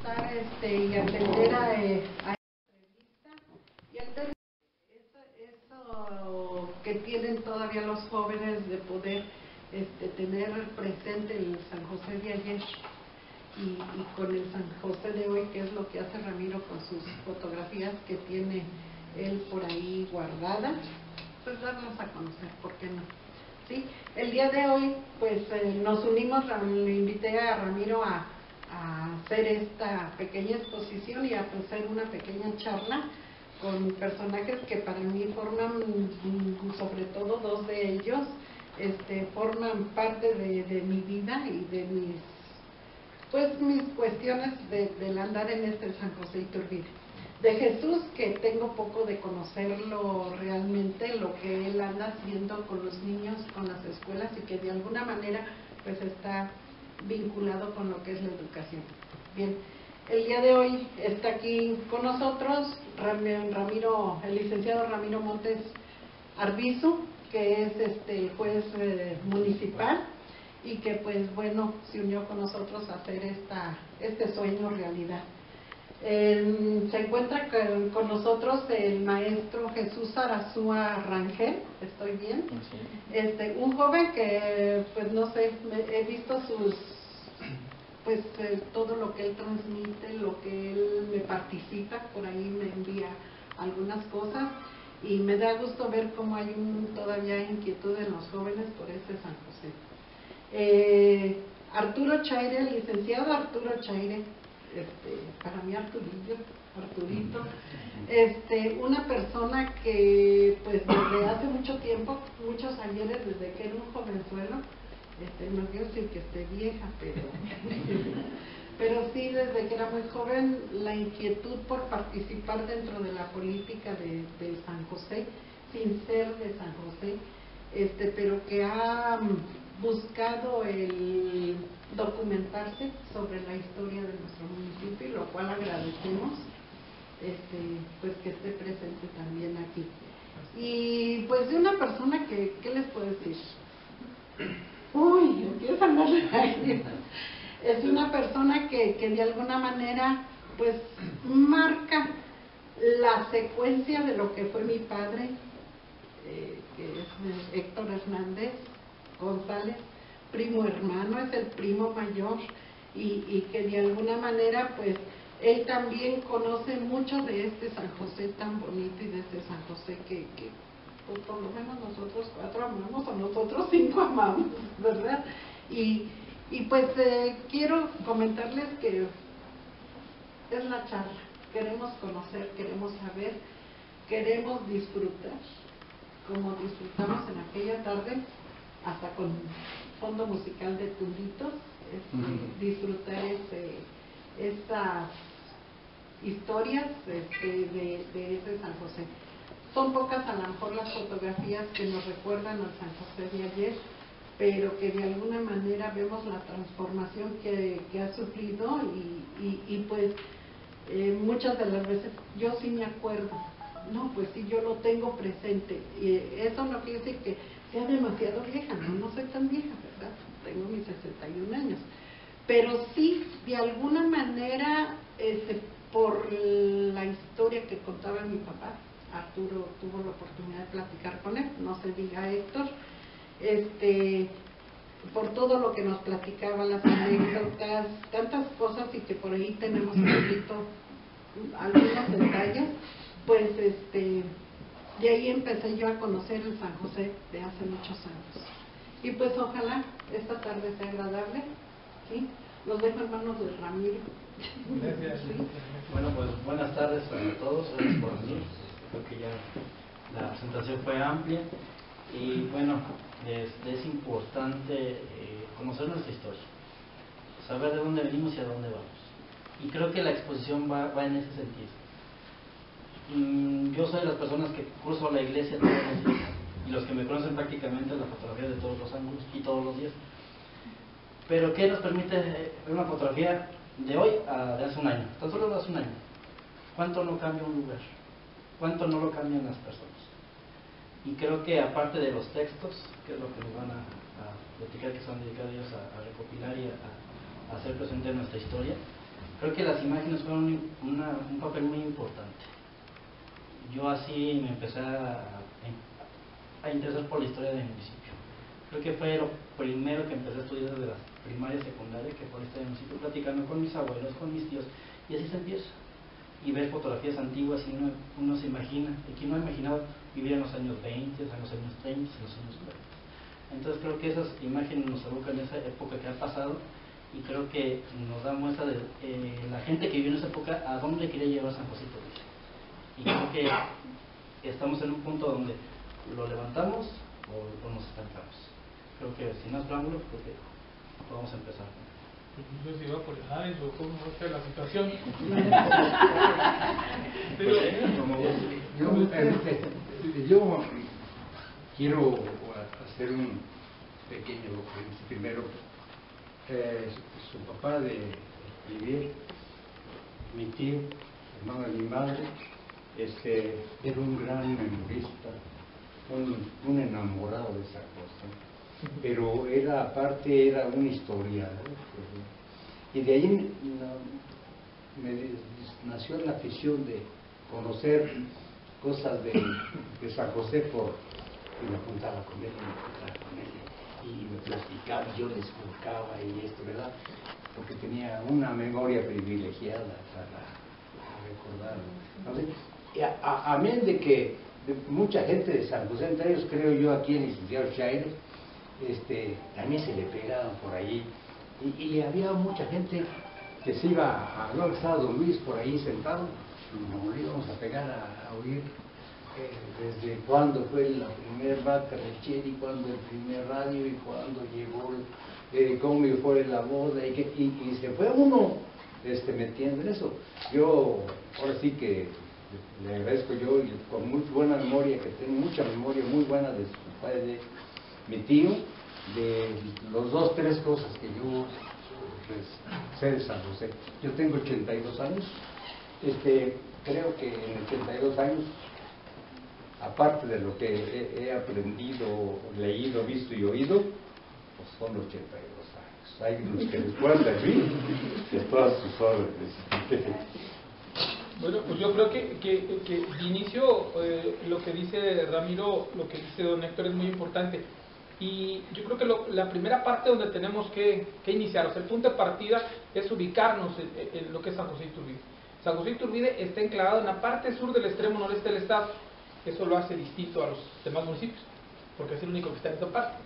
estar y atender a esta entrevista y atender eso que tienen todavía los jóvenes de poder tener presente el San José de ayer y con el San José de hoy, que es lo que hace Ramiro con sus fotografías que tiene él por ahí guardadas, pues darlas a conocer, ¿por qué no? ¿Sí? El día de hoy pues nos unimos, le invité a Ramiro a hacer esta pequeña exposición y a hacer una pequeña charla con personajes que para mí forman, sobre todo dos de ellos, forman parte de mi vida y de mis cuestiones del andar en San José Iturbide. De Jesús, que tengo poco de conocerlo realmente, lo que él anda haciendo con los niños, con las escuelas, y que de alguna manera pues está vinculado con lo que es la educación. Bien, el día de hoy está aquí con nosotros Ramiro, el licenciado Ramiro Montes Arbizu, que es el juez municipal, y que pues bueno, se unió con nosotros a hacer este sueño realidad. Se encuentra con nosotros el maestro Jesús Arazúa Rangel, ¿estoy bien? Sí. Un joven que, pues no sé, he visto todo lo que él transmite, lo que él me participa, por ahí me envía algunas cosas, y me da gusto ver cómo hay todavía inquietud en los jóvenes por San José. Arturo Chaire, el licenciado Arturo Chaire, para mí Arturito, una persona que pues desde hace mucho tiempo, muchos ayeres, desde que era un jovenzuelo, no quiero decir que esté vieja, pero sí desde que era muy joven, la inquietud por participar dentro de la política de San José, sin ser de San José, pero que ha buscado el documentarse sobre la historia de nuestro municipio, y lo cual agradecemos pues que esté presente también aquí. Y pues de una persona que, ¿qué les puedo decir? Uy, empiezan las lágrimas. Es una persona que de alguna manera pues marca la secuencia de lo que fue mi padre, que es Héctor Hernández González, primo hermano, es el primo mayor, y que de alguna manera pues él también conoce mucho de San José tan bonito y de San José que pues por lo menos nosotros 4 amamos, o nosotros 5 amamos, ¿verdad? Y pues quiero comentarles que es la charla, queremos conocer, queremos saber, queremos disfrutar, como disfrutamos en aquella tarde, hasta con fondo musical de Tunditos, disfrutar estas historias de ese San José. Son pocas a lo mejor las fotografías que nos recuerdan al San José de ayer, pero que de alguna manera vemos la transformación que ha sufrido y pues muchas de las veces yo sí me acuerdo, no, pues sí, yo lo tengo presente, y eso no quiere decir que sea demasiado vieja, no soy tan vieja, ¿verdad? Tengo mis 61 años, pero sí, de alguna manera, por la historia que contaba mi papá, Arturo tuvo la oportunidad de platicar con él, no se diga Héctor, por todo lo que nos platicaba, las anécdotas, tantas cosas, y que por ahí tenemos escrito algunos detalles, pues de ahí empecé yo a conocer el San José de hace muchos años. Y pues ojalá esta tarde sea agradable, ¿sí? Los dejo en manos de Ramiro. Gracias. ¿Sí? Bueno, pues buenas tardes a todos, gracias por venir. Creo que ya la presentación fue amplia y bueno, es importante conocer nuestra historia, saber de dónde venimos y a dónde vamos. Y creo que la exposición va en ese sentido. Yo soy de las personas que cruzo la iglesia todos los días, y los que me conocen prácticamente la fotografía de todos los ángulos y todos los días. Pero ¿qué nos permite ver una fotografía de hoy a de hace un año? Tan solo de hace un año. ¿Cuánto no cambia un lugar? ¿Cuánto no lo cambian las personas? Y creo que aparte de los textos, que es lo que nos van a platicar, que son dedicados ellos a recopilar y a hacer presente nuestra historia, creo que las imágenes fueron un papel muy importante. Yo así me empecé a interesar por la historia del municipio. Creo que fue lo primero que empecé a estudiar desde la primaria y secundaria, que fue la historia del municipio, platicando con mis abuelos, con mis tíos, y así se empieza. Y ver fotografías antiguas y uno se imagina, y quien no ha imaginado vivir en los años 20, en los años 30, en los años 40. Entonces creo que esas imágenes nos evocan esa época que ha pasado, y creo que nos da muestra de la gente que vivió en esa época a dónde quería llevar San José Iturbide. Y creo que estamos en un punto donde lo levantamos o nos estancamos. Creo que sin más preámbulo, creo que podemos empezar. No sé si va por el aire o cómo va a ser la situación. Yo quiero hacer un pequeño primero. Su papá de vivir, mi tío, hermano de mi madre, era un gran memorista, un enamorado de esa cosa, pero aparte era un historiador, y de ahí nació la afición de conocer cosas de San José y me apuntaba con él, y me platicaba, yo le explicaba y esto, ¿verdad? Porque tenía una memoria privilegiada para recordarlo. Entonces, amén de que mucha gente de San José, entre ellos creo yo aquí el licenciado Chaire, también se le pegaban por allí, y había mucha gente que se iba a luego estaba don Luis por ahí sentado, y nos íbamos a pegar a oír desde cuándo fue la primer vaca lechera y cuándo el primer radio y cuándo llegó cómo fue la boda y se fue uno metiendo en eso. Yo ahora sí que le agradezco yo y con muy buena memoria, que tengo mucha memoria muy buena de su padre, de mi tío, de los 2, 3 cosas que yo sé de San José. Yo tengo 82 años, creo que en 82 años, aparte de lo que he aprendido, leído, visto y oído, pues son 82 años. Hay los que les puedan servir de todas sus órdenes. Bueno, pues yo creo que de inicio lo que dice Ramiro, lo que dice don Héctor es muy importante. Y yo creo que la primera parte donde tenemos que iniciar, o sea, el punto de partida es ubicarnos en lo que es San José Iturbide. San José Iturbide está enclavado en la parte sur del extremo noreste del estado. Eso lo hace distinto a los demás municipios, porque es el único que está en esta parte.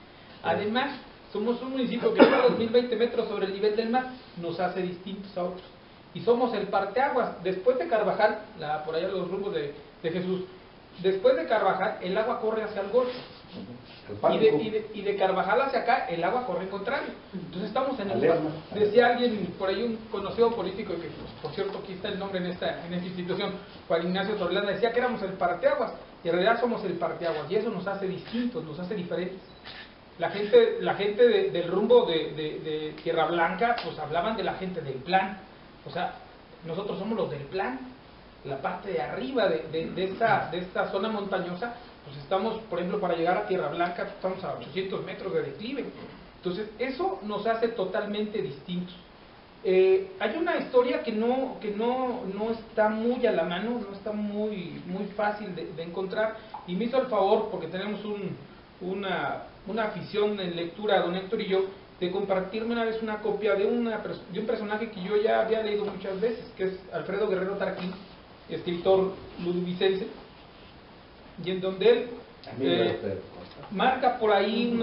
Además, somos un municipio que está a 2020 metros sobre el nivel del mar, nos hace distintos a otros. Y somos el parteaguas. Después de Carvajal, por allá los rumbos de Jesús, después de Carvajal, el agua corre hacia el golfo. Y de Carvajal hacia acá, el agua corre en contrario. Entonces estamos en el lugar. Decía alguien por ahí, un conocido político, que por cierto aquí está el nombre en esta institución, Juan Ignacio Torlanda, decía que éramos el parteaguas, y en realidad somos el parteaguas, y eso nos hace distintos, nos hace diferentes. La gente del rumbo de Tierra Blanca, pues hablaban de la gente del plan. O sea, nosotros somos los del plan, la parte de arriba de esta zona montañosa. Pues estamos, por ejemplo, para llegar a Tierra Blanca, estamos a 800 metros de declive. Entonces, eso nos hace totalmente distintos. Hay una historia que no está muy a la mano, no está muy fácil de encontrar, y me hizo el favor, porque tenemos una afición en lectura, don Héctor y yo, de compartirme una vez una copia de un personaje que yo ya había leído muchas veces, que es Alfredo Guerrero Tarquín, escritor luduvicense, y en donde él marca por ahí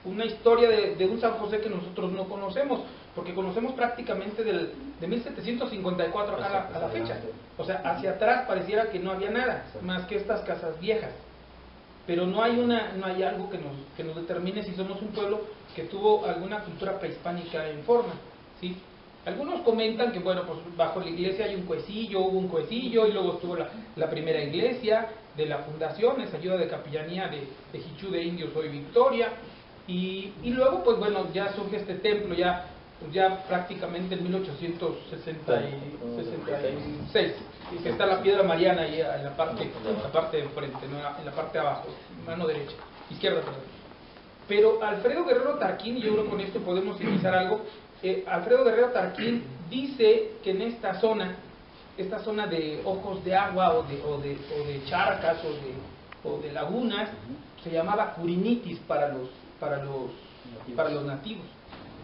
una historia de un San José que nosotros no conocemos, porque conocemos prácticamente de 1754 a la fecha. O sea, hacia atrás pareciera que no había nada más que estas casas viejas, pero no hay algo que nos determine si somos un pueblo que tuvo alguna cultura prehispánica en forma, ¿sí? Algunos comentan que, bueno, pues bajo la iglesia hay hubo un cuecillo, y luego estuvo la primera iglesia de la fundación, esa ayuda de capellanía de Jichú de Indios, hoy Victoria, y luego, pues bueno, ya surge este templo, ya prácticamente en 1866, que está la piedra mariana ahí en la parte de enfrente, ¿no? En la parte de abajo, mano derecha, izquierda, perdón. Pero Alfredo Guerrero Tarquín, y yo creo que con esto podemos iniciar algo, Alfredo Guerrero Tarquín dice que en esta zona de ojos de agua o de charcas o de lagunas, se llamaba Curinitis para los nativos.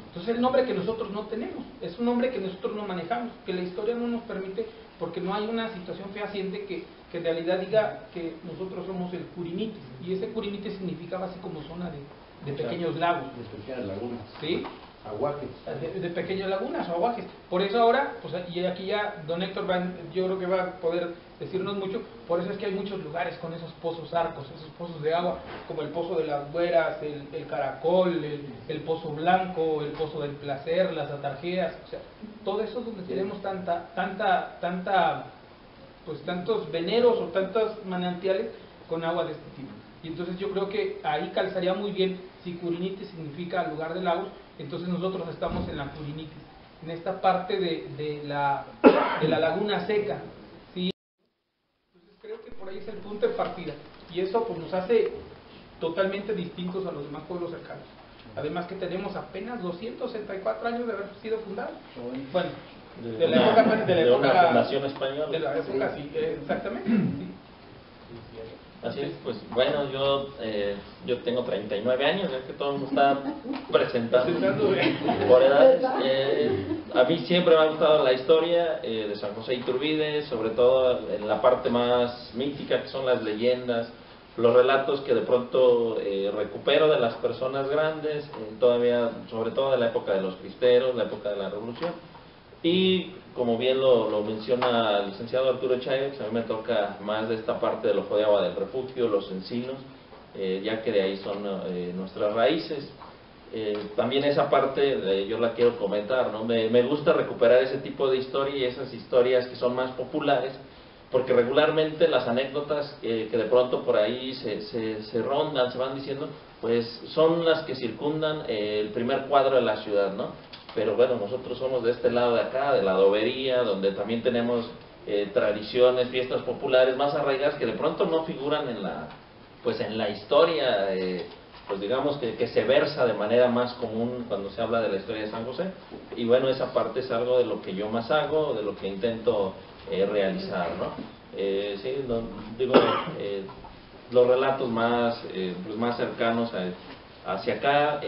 Entonces el nombre que nosotros no tenemos, es un nombre que nosotros no manejamos, que la historia no nos permite, porque no hay una situación fehaciente que en realidad diga que nosotros somos el Curinitis, y ese Curinitis significaba así como zona de pequeños lagos. De pequeñas lagunas. ¿Sí? Aguajes. De pequeñas lagunas o aguajes. Por eso ahora, pues, y aquí ya don Héctor yo creo que va a poder decirnos mucho, por eso es que hay muchos lugares con esos pozos arcos, esos pozos de agua, como el Pozo de las Güeras, el Caracol, el Pozo Blanco, el Pozo del Placer, las Atarjeas, o sea, todo eso donde tenemos pues tantos veneros o tantos manantiales con agua de este tipo. Y entonces yo creo que ahí calzaría muy bien, si Curinitis significa lugar de lagos, entonces nosotros estamos en la Curinitis, en esta parte de la laguna seca, ¿sí? Entonces creo que por ahí es el punto de partida, y eso pues nos hace totalmente distintos a los demás pueblos cercanos. Además que tenemos apenas 264 años de haber sido fundados. Bueno, de la época fundación española. De la época, sí, exactamente. Sí. Así es, pues bueno, yo tengo 39 años, es que todo el mundo está presentando por edad. A mí siempre me ha gustado la historia de San José Iturbide, sobre todo en la parte más mítica, que son las leyendas, los relatos que de pronto recupero de las personas grandes, todavía, sobre todo de la época de los cristeros, la época de la Revolución. Y como bien lo menciona el licenciado Arturo Chávez, a mí me toca más de esta parte del ojo de agua del refugio, los encinos, ya que de ahí son nuestras raíces. También esa parte yo la quiero comentar, ¿no? Me gusta recuperar ese tipo de historia y esas historias que son más populares, porque regularmente las anécdotas que de pronto por ahí se rondan, se van diciendo, pues son las que circundan el primer cuadro de la ciudad, ¿no? Pero bueno, nosotros somos de este lado de acá, de la adobería, donde también tenemos tradiciones, fiestas populares más arraigadas que de pronto no figuran en la historia, pues digamos que se versa de manera más común cuando se habla de la historia de San José. Y bueno, esa parte es algo de lo que yo más hago, de lo que intento realizar, ¿no? Sí, los relatos más cercanos hacia acá,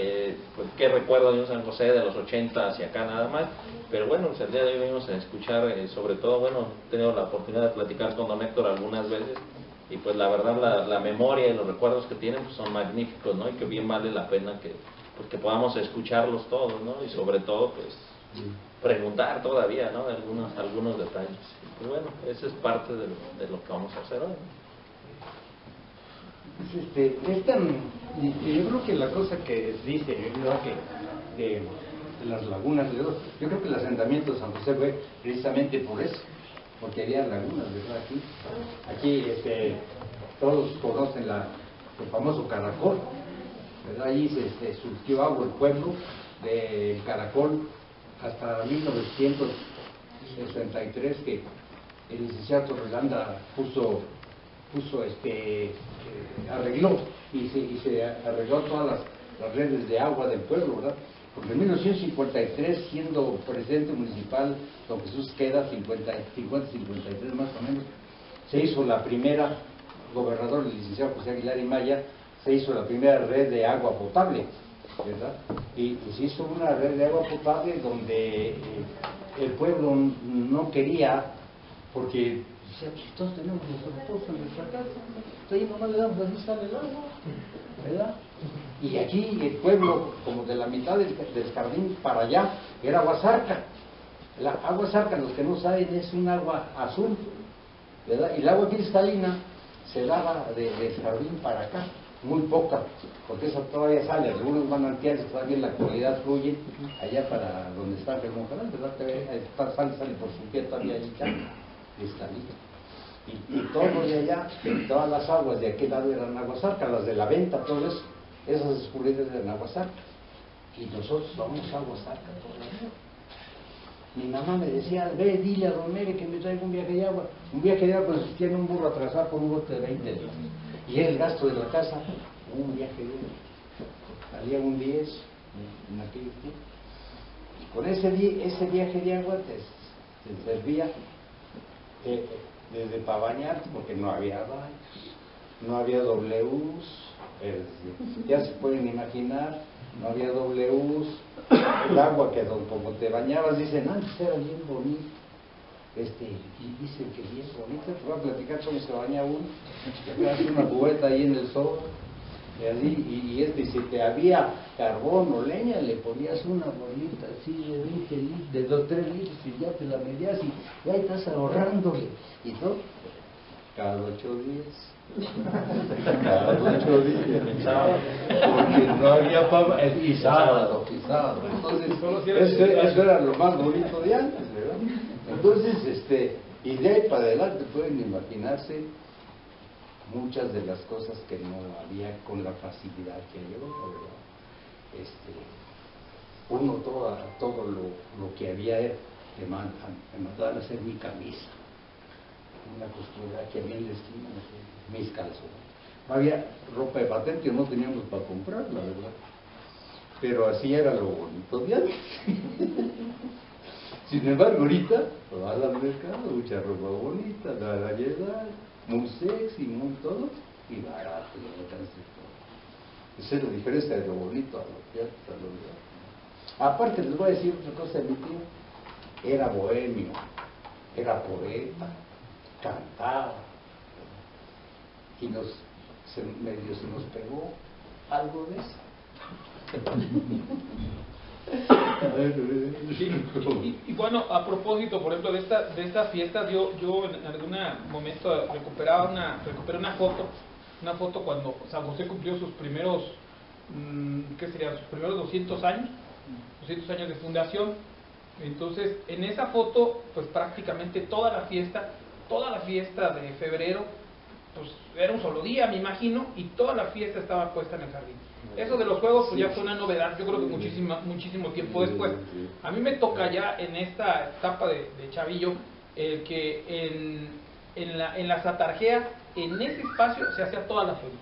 pues qué recuerdo de un San José de los 80 hacia acá nada más, pero bueno, pues el día de hoy venimos a escuchar, sobre todo, bueno, he tenido la oportunidad de platicar con don Héctor algunas veces, y pues la verdad la memoria y los recuerdos que tienen pues son magníficos, ¿no? Y que bien vale la pena que podamos escucharlos todos, ¿no? Y sobre todo, pues, preguntar todavía, ¿no? Algunos detalles. Y bueno, esa es parte de lo que vamos a hacer hoy, ¿no? Yo creo que la cosa que dice, ¿verdad? Que de las lagunas, yo creo que el asentamiento de San José fue precisamente por eso, porque había lagunas, ¿verdad? Aquí todos conocen el famoso Caracol, ¿verdad? Allí se surgió agua el pueblo del Caracol hasta 1963, que el licenciado Torrelanda arregló y se arregló todas las redes de agua del pueblo, ¿verdad? Porque en 1953, siendo presidente municipal don Jesús Queda, 50-53 más o menos, se hizo la primera, gobernador el licenciado José Aguilar y Maya, se hizo la primera red de agua potable, ¿verdad? Y se hizo una red de agua potable donde el pueblo no quería, porque decía, pues todos tenemos nuestro pozo en nuestra casa, ahí nomás le damos, así sale el agua, ¿verdad? Y aquí el pueblo, como de la mitad del jardín para allá, era agua zarca. La agua zarca, los que no saben, es un agua azul, ¿verdad? Y el agua cristalina se daba del jardín para acá, muy poca, porque esa todavía sale, algunos manantiales todavía en la actualidad fluyen allá para donde está el Monjanal, ¿verdad? Sale por su pie todavía allí cristalina. Y todo de allá, todas las aguas de aquel lado eran aguas zarca, las de la venta, todo eso, esas escurridas eran aguas zarca. Y nosotros somos aguas zarca todavía. Mi mamá me decía, ve, dile a don Mere que me traiga un viaje de agua. Un viaje de agua consistía en un burro atrasado por un bote de 20 litros. Y el gasto de la casa, un viaje de agua. Salía un 10 en aquel tiempo. Con ese viaje de agua te servía desde para bañarte, porque no había baños, no había Ws, ya se pueden imaginar, no había Ws, el agua que como te bañabas, dicen, antes era bien bonito, y dicen que bien bonito, te voy a platicar cómo se baña uno, te hace una cubeta ahí en el sol, y así, y si te había carbón o leña, le ponías una bolita así de 20 litros, de 2, 3 litros, y ya te la medías, y ya estás ahorrándole, y todo, cada 8 días. Cada 8 días, porque no había papa, y sábado. Entonces, eso era lo más bonito de antes, ¿verdad? Entonces, y de ahí para adelante pueden imaginarse muchas de las cosas que no había con la facilidad que hay ahora, ¿verdad? Uno todo lo que había me mandaban a hacer mi camisa, una costura que a mí en la esquina, mis calzones. No había ropa de patente, no teníamos para comprarla, ¿verdad? Pero así era lo bonito de antes. Sin embargo, ahorita vas al mercado, mucha ropa bonita, la variedad, muy sexy, muy todo, y barato, y alcance todo. Esa es la diferencia de lo bonito a lo que a lo verdad. Aparte, les voy a decir otra cosa de mi tío. Era bohemio, era poeta, cantaba, y medio se nos pegó algo de eso. Y bueno, a propósito, por ejemplo, de estas fiestas, yo en algún momento recuperé una foto cuando San José cumplió sus primeros, ¿qué sería? Sus primeros 200 años de fundación. Entonces, en esa foto, pues prácticamente toda la fiesta de febrero, pues era un solo día, me imagino, y toda la fiesta estaba puesta en el jardín. Eso de los juegos pues ya fue una novedad, yo creo que muchísimo tiempo después. A mí me toca ya en esta etapa de chavillo, el que en las atarjeas, en ese espacio se hacía toda la feria.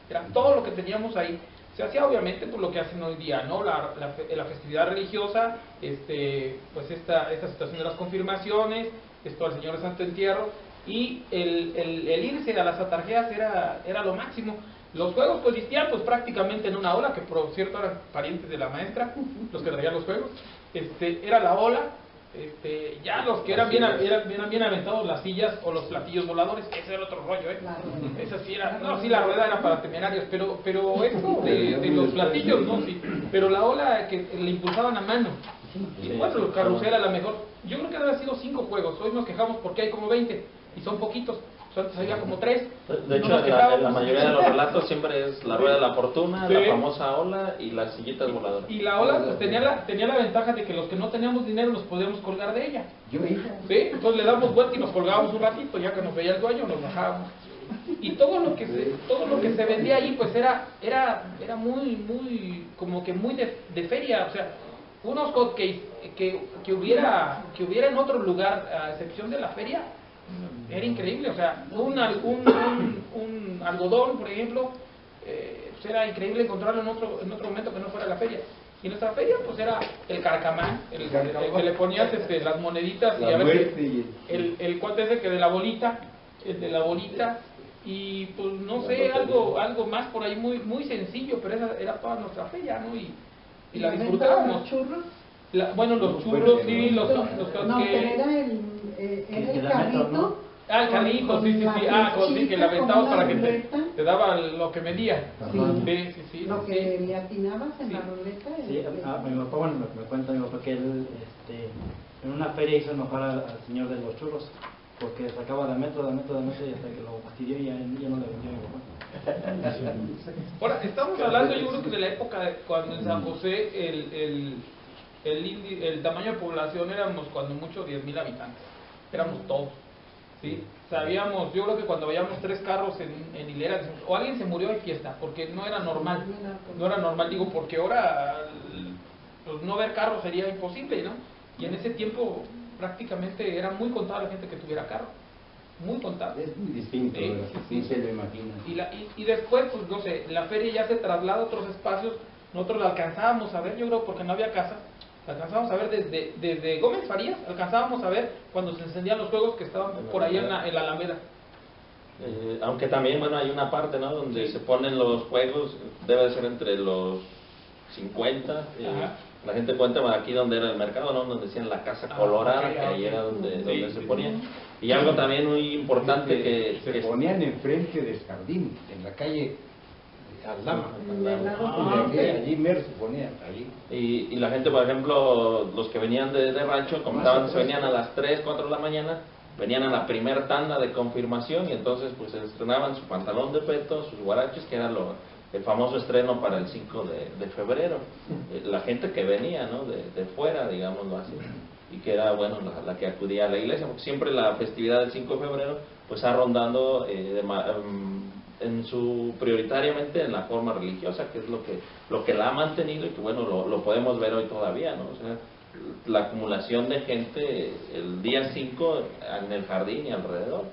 Era todo lo que teníamos ahí. Se hacía obviamente por lo que hacen hoy día, ¿no? La festividad religiosa, pues esta situación de las confirmaciones, esto al Señor de Santo Entierro, y el irse a las atarjeas era lo máximo. Los juegos consistían pues prácticamente en una ola, que por cierto eran parientes de la maestra, los que traían los juegos, era la ola, ya los que eran bien aventados, las sillas o los platillos voladores, ese era otro rollo, esa sí era, no, sí, la rueda era para temerarios, pero esto de los platillos, no, sí, pero la ola que le impulsaban a mano, y bueno, los carrusel a la mejor, yo creo que debe haber sido 5 juegos, hoy nos quejamos porque hay como 20, y son poquitos. Antes había como 3. De hecho, la mayoría de los relatos siempre es la rueda de la fortuna, la famosa ola y las sillitas voladoras. Y la ola pues tenía la ventaja de que los que no teníamos dinero nos podíamos colgar de ella. ¿Sí? Entonces le damos vuelta y nos colgábamos un ratito, ya que nos veía el dueño nos bajábamos. Y todo lo que se vendía ahí pues era muy como que muy de feria, o sea, unos hotcakes que hubiera en otro lugar a excepción de la feria. Era increíble, o sea, un algodón, por ejemplo, pues era increíble encontrarlo en otro momento que no fuera la feria. Y en nuestra feria, pues era el carcamán, el que le ponías las moneditas, y a ver el cuate ese que de la bolita, y pues no sé, algo más por ahí muy sencillo, pero esa era toda nuestra feria, ¿no? Y la disfrutábamos. ¿Los churros? Bueno, los churros, sí, los no, pero era el carrito. El carrito, sí. Sí, que la aventabas para que te daba lo que medía. Sí. Lo que le atinabas en la ruleta. Sí, mi papá, bueno, me cuenta mi papá que él en una feria hizo enojar al señor de los churros, porque sacaba de metro y hasta que lo fastidió y ya no le vendió a mi papá. Ahora, estamos hablando yo creo que de la época de cuando en San José el tamaño de población éramos cuando mucho 10,000 habitantes, éramos todos, ¿sí? Sabíamos, yo creo que cuando veíamos 3 carros en hilera, decimos, o alguien se murió, hay fiesta, porque no era normal, digo, porque ahora pues, no ver carros sería imposible, ¿no? Y en ese tiempo prácticamente era muy contada la gente que tuviera carro, muy contada. Es muy distinto, sí se lo imagina. Y después, pues no sé, la feria ya se traslada a otros espacios, nosotros la alcanzábamos a ver, yo creo, porque no había casa, alcanzábamos a ver desde Gómez Farías, alcanzábamos a ver cuando se encendían los fuegos que estaban por ahí en la Alameda. Aunque también, bueno, hay una parte, ¿no?, donde se ponen los juegos, debe ser entre los 50, la gente cuenta aquí donde era el mercado, ¿no?, donde decían la Casa Colorada, que ahí era donde se ponían. Y algo también muy importante que se ponían enfrente del jardín, en la calle Aldama. Allí mero se ponían, allí. Y la gente, por ejemplo, los que venían de rancho, comentaban que se venían a las 3, 4 de la mañana, venían a la primera tanda de confirmación y entonces pues se estrenaban su pantalón de peto, sus guaraches, que era el famoso estreno para el 5 de febrero. La gente que venía, ¿no?, de fuera, digámoslo así, y que era, bueno, la que acudía a la iglesia, porque siempre la festividad del 5 de febrero pues ha rondando prioritariamente en la forma religiosa, que es lo que la ha mantenido y que, bueno, lo podemos ver hoy todavía, ¿no? O sea, la acumulación de gente el día 5 en el jardín y alrededor.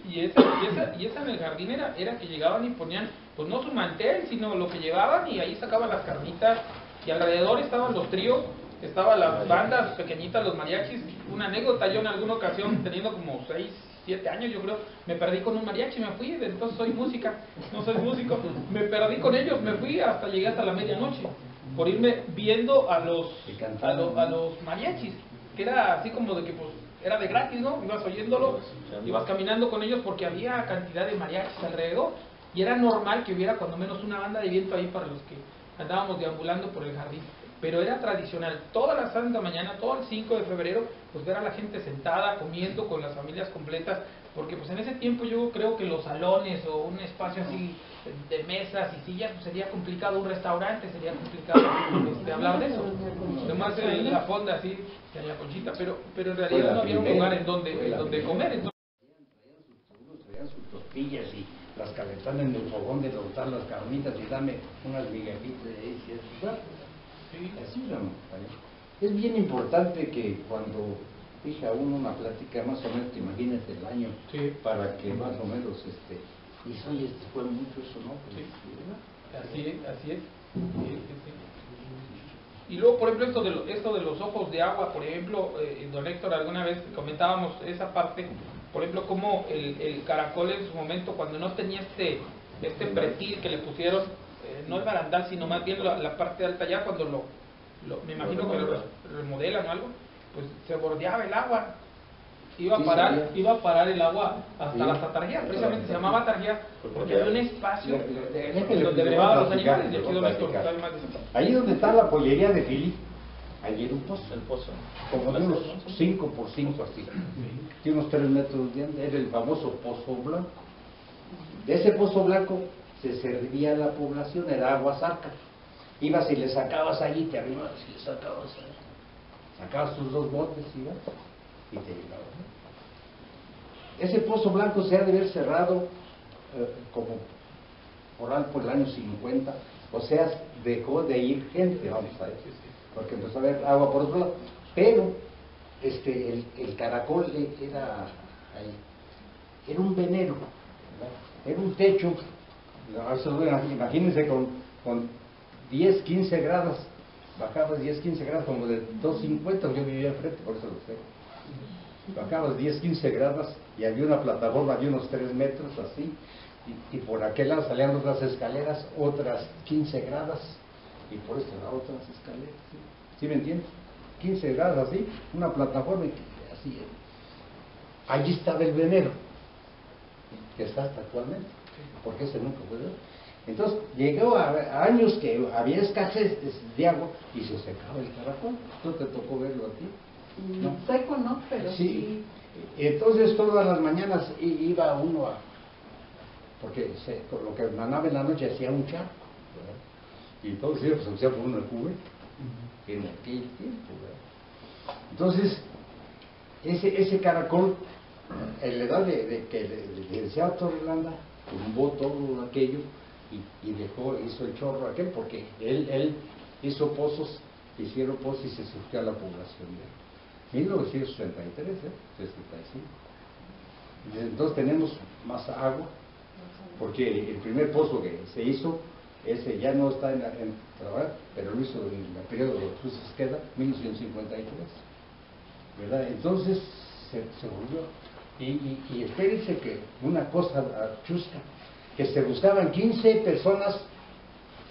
Y esa en el jardín era que llegaban y ponían, pues no su mantel, sino lo que llevaban, y ahí sacaban las carnitas, y alrededor estaban los tríos, estaban las bandas pequeñitas, los mariachis. Una anécdota, yo en alguna ocasión, teniendo como 6, 7 años, yo creo, me perdí con un mariachi, me fui, entonces soy músico, me perdí con ellos, me fui llegué hasta la medianoche, por irme viendo a los mariachis, que era así como de que pues era de gratis, ¿no? Ibas oyéndolo, ibas caminando con ellos porque había cantidad de mariachis alrededor, y era normal que hubiera cuando menos una banda de viento ahí para los que andábamos deambulando por el jardín. Pero era tradicional, toda la santa mañana, todo el 5 de febrero, pues ver a la gente sentada, comiendo con las familias completas, porque pues en ese tiempo yo creo que los salones o un espacio así de mesas y sillas, pues sería complicado, un restaurante sería complicado hablar de eso. Además en la fonda así, en la conchita, pero en realidad no había un lugar en donde comer. Traían sus tortillas y las calentaban en el fogón de untar las carnitas y dame unas migajitas de ahí, ¿cierto? Así es bien importante que cuando fija uno una plática, más o menos, te imagines el año, para que más o menos, y oye, fue mucho eso, ¿no? Pues, así es. Y luego, por ejemplo, esto de los ojos de agua, por ejemplo, don Héctor, alguna vez comentábamos esa parte, por ejemplo, como el caracol en su momento, cuando no tenía este pretil que le pusieron, no el barandal, sino más bien la parte alta, ya cuando me imagino que lo remodelan o algo, pues se bordeaba el agua, iba a parar el agua hasta las atarjías, precisamente se llamaba atarjías porque había un espacio donde brevaban los animales. Y aquí don Héctor sabe más de eso. Ahí donde está la pollería de Fili, ahí era un pozo, como de unos 5 por 5 así, tiene unos 3 metros de ancho, era el famoso Pozo Blanco. De ese Pozo Blanco se servía a la población, era agua saca. Ibas y le sacabas allí, te arribas y le sacabas tus 2 botes y te llegabas. Ese Pozo Blanco se ha de haber cerrado como por el año 50, o sea, dejó de ir gente, vamos a decir, porque empezó a haber agua por otro lado. Pero el caracol era un venero, ¿verdad? Era un techo. Imagínense con 10, 15 grados, bajabas 10, 15 grados, como de 250, yo vivía enfrente, por eso lo sé. Bajabas 10, 15 grados y había una plataforma de unos 3 metros así, y por aquel lado salían otras escaleras, otras 15 grados, y por este lado otras escaleras. ¿Sí me entiendes? 15 grados así, una plataforma y así. Allí estaba el venero, que está hasta actualmente, porque ese nunca fue ver. Entonces llegó a años que había escasez de agua y se secaba el caracol. ¿No te tocó verlo a ti? No. Seco no, pero sí. Entonces todas las mañanas iba uno porque con lo que manaba en la noche hacía un charco, ¿verdad? Y entonces pues hacía por uno el cubete en aquel tiempo, ¿verdad? Entonces ese caracol, en la edad de que el licenciado Torrelanda tumbó todo aquello y hizo el chorro aquel, porque él hizo pozos, hicieron pozos y se surgió a la población de 1963, 65. Entonces tenemos más agua, porque el primer pozo que se hizo ese ya no está en trabajar, pero lo hizo en el periodo de Cruz Esqueda, 1953, ¿verdad? Entonces se volvió, y espérense que una cosa chusca, que se buscaban 15 personas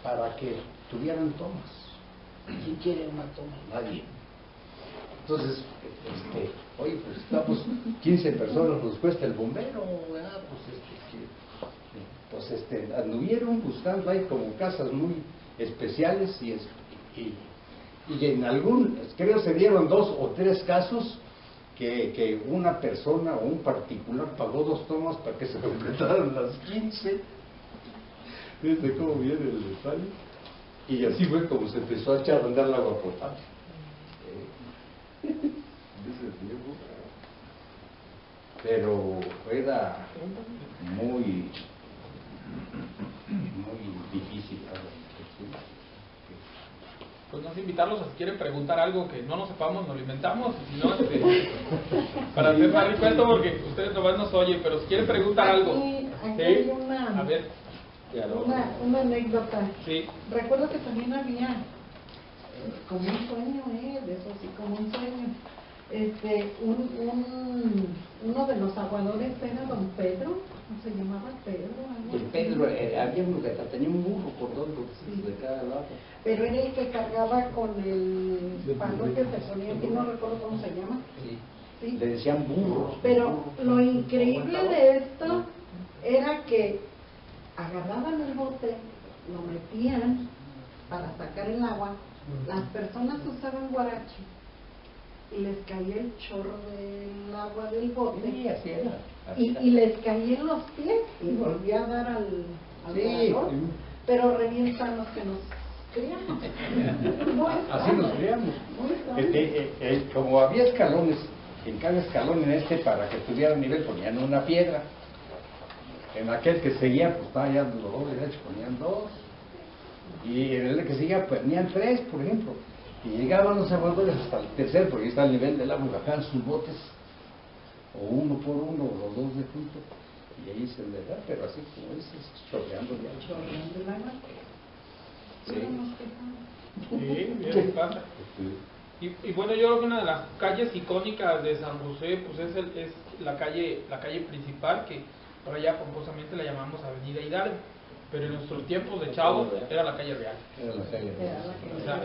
para que tuvieran tomas. ¿Quién quiere una toma? Nadie. Entonces, oye, pues estamos 15 personas, nos cuesta el bombero, ¿verdad? Pues anduvieron buscando ahí como casas muy especiales y en algún, creo se dieron 2 o 3 casos que una persona o un particular pagó 2 tomas para que se completaran las 15. ¿Viste cómo viene el detalle? Y así fue como se empezó a echar a andar el agua potable. Pero era muy difícil. Pues nos invitarlos a si quieren preguntar algo que no nos sepamos, nos lo inventamos, y si no, para hacer más rico esto, porque ustedes nomás nos oyen, pero si quieren preguntar algo. Aquí hay A ver. Una anécdota. Sí. Recuerdo que también había como un sueño, de eso sí, como un sueño. Uno de los aguadores era don Pedro, ¿no se llamaba Pedro? El Pedro, había uno que tenía un burro por 2 luces de cada lado. Pero era el que cargaba con el palo que se ponía aquí, no recuerdo cómo se llama. Sí. Le decían burro. Pero lo increíble de esto era que agarraban el bote, lo metían para sacar el agua, las personas usaban guarache y les caía el chorro del agua del bote. Sí, así era. Y les caía en los pies y volvía a dar al dragón, pero revientan los que nos criamos. Así nos criamos. Como había escalones, en cada escalón para que tuviera nivel ponían una piedra. En aquel que seguía, pues estaba ya los 2 derechos, ponían 2. Y en el que seguía, ponían 3, por ejemplo. Y llegaban los aguadores hasta el tercer, porque ahí está el nivel del agua, bajaban sus botes, o 1 por 1, o los 2 de junto, y ahí se le da, pero así como dices, chorreando ya. Chorreando el agua. Sí, bien pasa. Y bueno, yo creo que una de las calles icónicas de San José, pues es la calle principal, que ahora ya pomposamente la llamamos Avenida Hidalgo, pero en nuestros tiempos de chavos era la calle Real. Era la calle Real. O sea,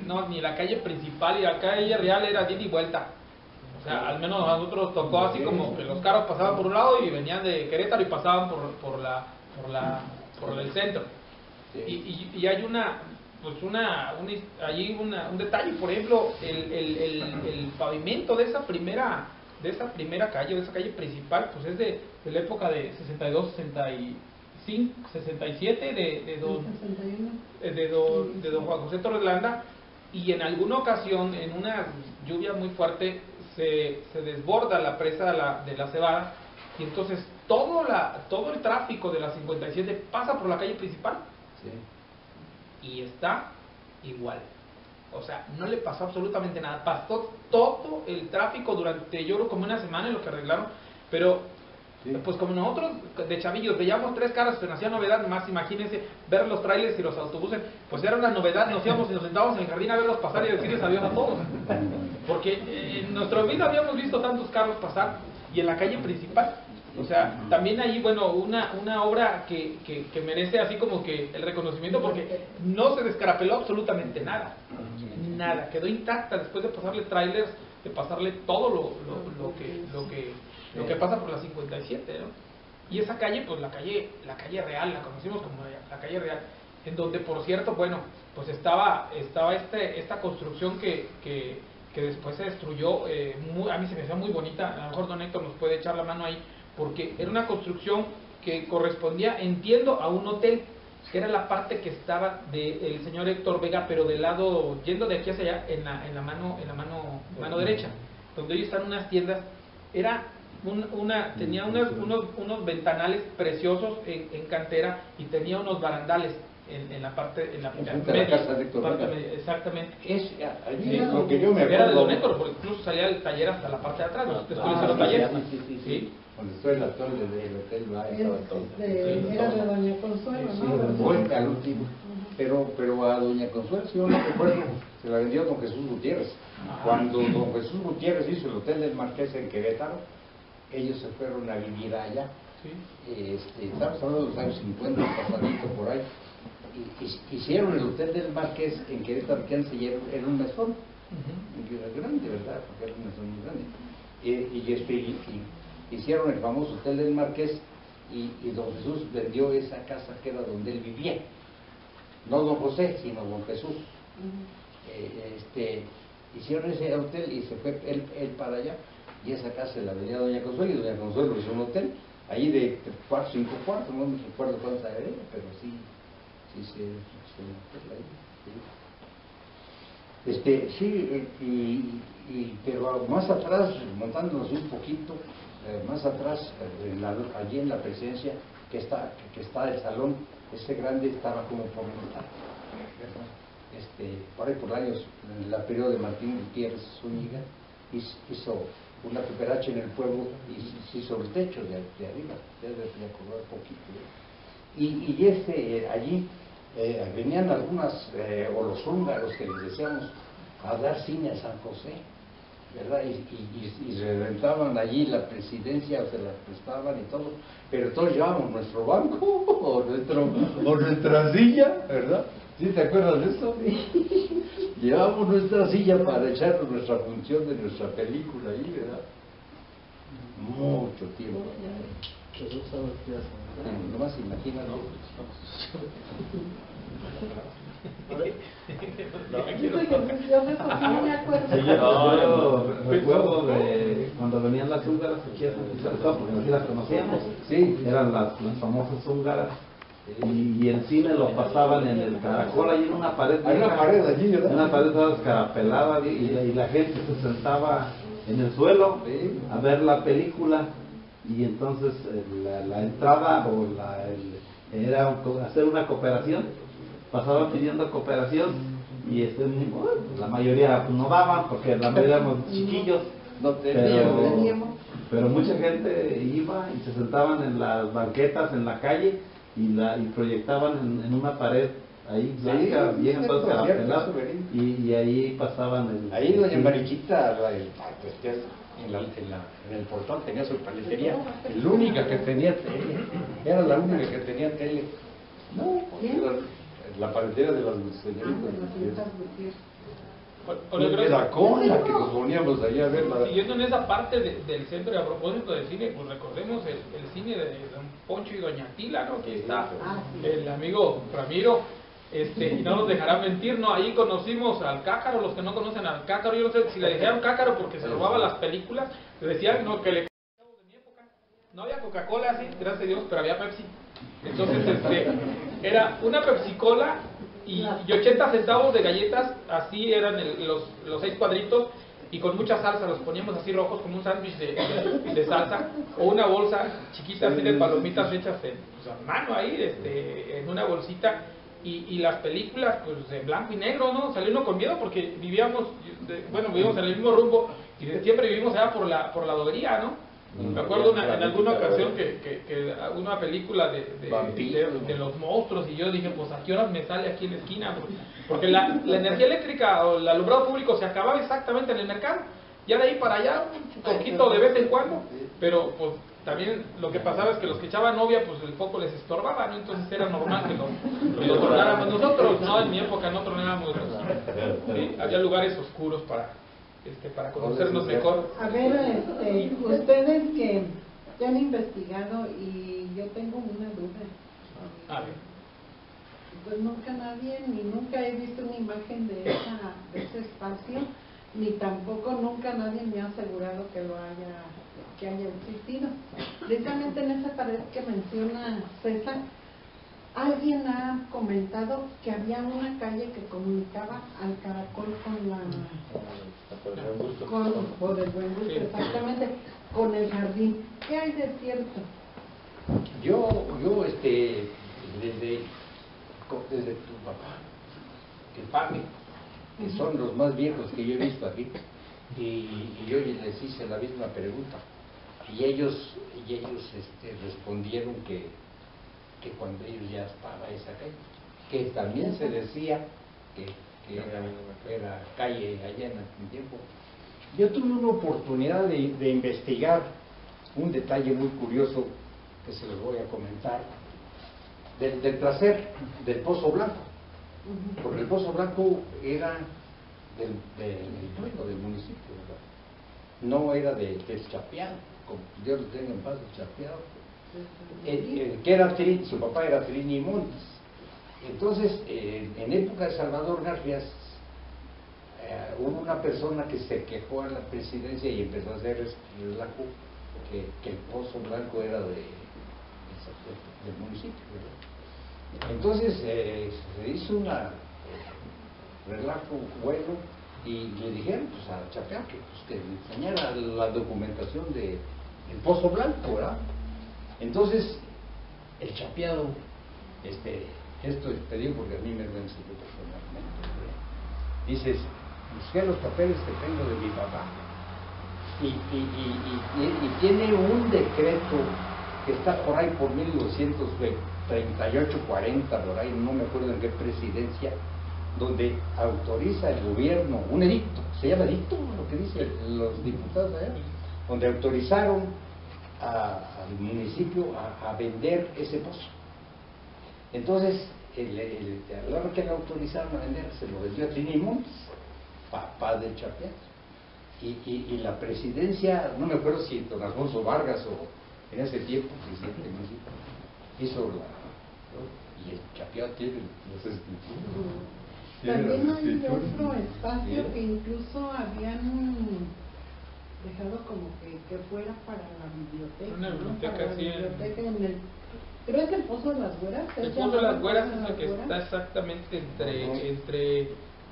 no, ni la calle principal, y la calle Real era de ida y vuelta. O sea, al menos a nosotros tocó así como que los carros pasaban por un lado y venían de Querétaro y pasaban por el centro. Y hay un detalle, por ejemplo, el pavimento de esa primera calle, de esa calle principal, pues es de la época de 62, 67 de don Juan José Torres Landa, y en alguna ocasión, en una lluvia muy fuerte, se desborda la presa de la Cebada, y entonces todo el tráfico de la 57 pasa por la calle principal. Sí. Y está igual. O sea, no le pasó absolutamente nada. Pasó todo el tráfico durante, yo creo, como una semana en lo que arreglaron, pero sí, pues como nosotros de chavillos veíamos 3 carros, se nos hacía novedad, más imagínense ver los trailers y los autobuses, pues era una novedad. Nos íbamos y nos sentábamos en el jardín a verlos pasar y decirles adiós a todos, porque en nuestra vida habíamos visto tantos carros pasar, y en la calle principal. O sea, también ahí, bueno, una obra que merece así como que el reconocimiento, porque no se descarapeló absolutamente nada, quedó intacta después de pasarle trailers, de pasarle todo lo que pasa por la 57, ¿no? Y esa calle, pues la calle Real, la conocimos como la calle Real, en donde, por cierto, bueno, pues estaba esta construcción que después se destruyó. A mí se me hacía muy bonita, a lo mejor don Héctor nos puede echar la mano ahí, porque era una construcción que correspondía, entiendo, a un hotel, que era la parte que estaba del señor Héctor Vega, pero del lado, yendo de aquí hacia allá, en la mano derecha, donde hoy están unas tiendas. Era tenía unos ventanales preciosos en cantera, y tenía unos barandales en la parte media, exactamente. Allí es lo que yo me acuerdo. Era de don Héctor, porque incluso salía el taller hasta la parte de atrás, después hicieron taller. Sí. Cuando estoy en la torre del hotel, era de doña Consuelo, ¿no? fue al último. Pero a doña Consuelo, si yo no recuerdo, se la vendió don Jesús Gutiérrez. Cuando don Jesús Gutiérrez hizo el Hotel del Marqués en Querétaro, ellos se fueron a vivir allá. Estamos hablando de los años 50, pasadito por ahí. Hicieron el Hotel del Marqués en Querétaro, que antes era un mesón, era grande, ¿verdad? Porque era un mesón muy grande. Hicieron el famoso Hotel del Marqués y don Jesús vendió esa casa que era donde él vivía. No don José, sino don Jesús. Hicieron ese hotel y se fue él para allá, y esa casa se la vendía a doña Consuelo, y doña Consuelo hizo un hotel ahí de 4, 5 cuartos, no me recuerdo cuántos era, pero sí pero más atrás, montándonos un poquito más atrás, allí en la presidencia que está el salón ese grande, estaba como por montar, por ahí por años, en la periodo de Martín Gutiérrez Zúñiga, hizo una cooperacha en el pueblo y hizo el techo de arriba, debe acordar un poquito. Allí venían algunas, o los húngaros que les decíamos, a dar cine a San José, ¿verdad? Y se rentaban allí la presidencia, o se la prestaban y todo, pero todos llevábamos nuestro banco o nuestra silla, ¿verdad? ¿Sí te acuerdas de eso? Llevábamos nuestra silla para echar nuestra función de nuestra película ahí, ¿verdad? Mucho tiempo. Nomás imagínate. Yo de eso sí no me acuerdo. Sí, yo recuerdo de cuando venían las húngaras aquí a San Cristóbal, porque así las conocíamos. Sí. Eran las famosas húngaras. Y el cine lo pasaban en el Caracol, ahí en una pared. Hay una pared allí, ¿verdad? En una pared toda escarapelada, y la gente se sentaba en el suelo a ver la película. Y entonces la entrada era hacer una cooperación, pasaban pidiendo cooperación y la mayoría no daban porque la mayoría éramos chiquillos, pero mucha gente iba y se sentaban en las banquetas en la calle y proyectaban en una pared ahí blanca, vieja, toda escarapelada, y ahí pasaban ahí doña Mariquita en el portón tenía su paletería, la única que tenía tele, era la única que tenía tele. No, la paletería de las señoritas. La cola que nos poníamos ahí a ver. Siguiendo en esa parte del centro, y a propósito del cine, pues recordemos el cine de don Poncho y doña Tila, ¿no? Que está el amigo Ramiro. Y no nos dejará mentir, ¿no? Ahí conocimos al Cácaro, los que no conocen al Cácaro, yo no sé si le dijeron Cácaro porque se robaba las películas, le decían, no, que le... de mi época, no había Coca-Cola así, gracias a Dios, pero había Pepsi. Entonces, era una Pepsi-Cola y 80 centavos de galletas, así eran los 6 cuadritos, y con mucha salsa, los poníamos así rojos como un sándwich de salsa, o una bolsa chiquita así de palomitas hechas a mano ahí, en una bolsita. Y las películas, pues en blanco y negro, ¿no? Salió uno con miedo porque vivimos en el mismo rumbo y siempre vivimos allá por la doguería, ¿no? Me acuerdo en alguna ocasión que una película de los monstruos, y yo dije, pues a qué horas me sale aquí en la esquina, porque la energía eléctrica o el alumbrado público se acababa exactamente en el mercado, ya de ahí para allá un poquito de vez en cuando, pero pues también lo que pasaba es que los que echaban novia, pues el foco les estorbaba, ¿no? Entonces era normal que lo tronáramos nosotros, ¿no? En mi época no tronábamos, ¿sí? Había lugares oscuros para conocernos mejor. A ver, ustedes que ya han investigado, y yo tengo una duda. A ver. Pues nunca he visto una imagen de ese espacio, ni tampoco nunca nadie me ha asegurado que haya existido. Precisamente en esa pared que menciona César, alguien ha comentado que había una calle que comunicaba al Caracol por el Buen Gusto, exactamente, con el jardín. ¿Qué hay de cierto? Yo desde tu papá, que pague, que son los más viejos que yo he visto aquí, y yo les hice la misma pregunta, y ellos respondieron que cuando ellos ya estaba esa calle, que también se decía que era calle allá en aquel tiempo. Yo tuve una oportunidad de investigar un detalle muy curioso que se los voy a comentar, del placer del Pozo Blanco, porque el Pozo Blanco era del pueblo, del municipio, ¿verdad? No era del Chapeado, como Dios lo tenga en paz, el Chapeado, que era su papá era Trini Montes. Entonces, en época de Salvador Garfias, hubo una persona que se quejó a la presidencia y empezó a hacer relajo que el Pozo Blanco era del municipio, ¿verdad? Entonces se hizo una relajo bueno y le dijeron pues a Chapeado que enseñara la documentación del Pozo Blanco, ¿verdad? Entonces el Chapeado, esto te digo porque a mí me lo enseñó personalmente, dices, busqué los papeles que tengo de mi papá y tiene un decreto que está por ahí por 1938, 40, por ahí, no me acuerdo en qué presidencia, donde autoriza el gobierno, un edicto, se llama edicto, lo que dicen los diputados allá, donde autorizaron al municipio a vender ese pozo. Entonces, a la hora que le autorizaron a vender, se lo vendió a Trini Montes, papá del Chapeado. Y la presidencia, no me acuerdo si don Alfonso Vargas o en ese tiempo, presidente municipal, hizo y el Chapeado tiene los escrituras. También hay otro espacio que incluso habían dejado como que fuera para la biblioteca. Una biblioteca, para la sí, biblioteca en el, creo que el Pozo de las Güeras. El Pozo de las Güeras es el que está exactamente entre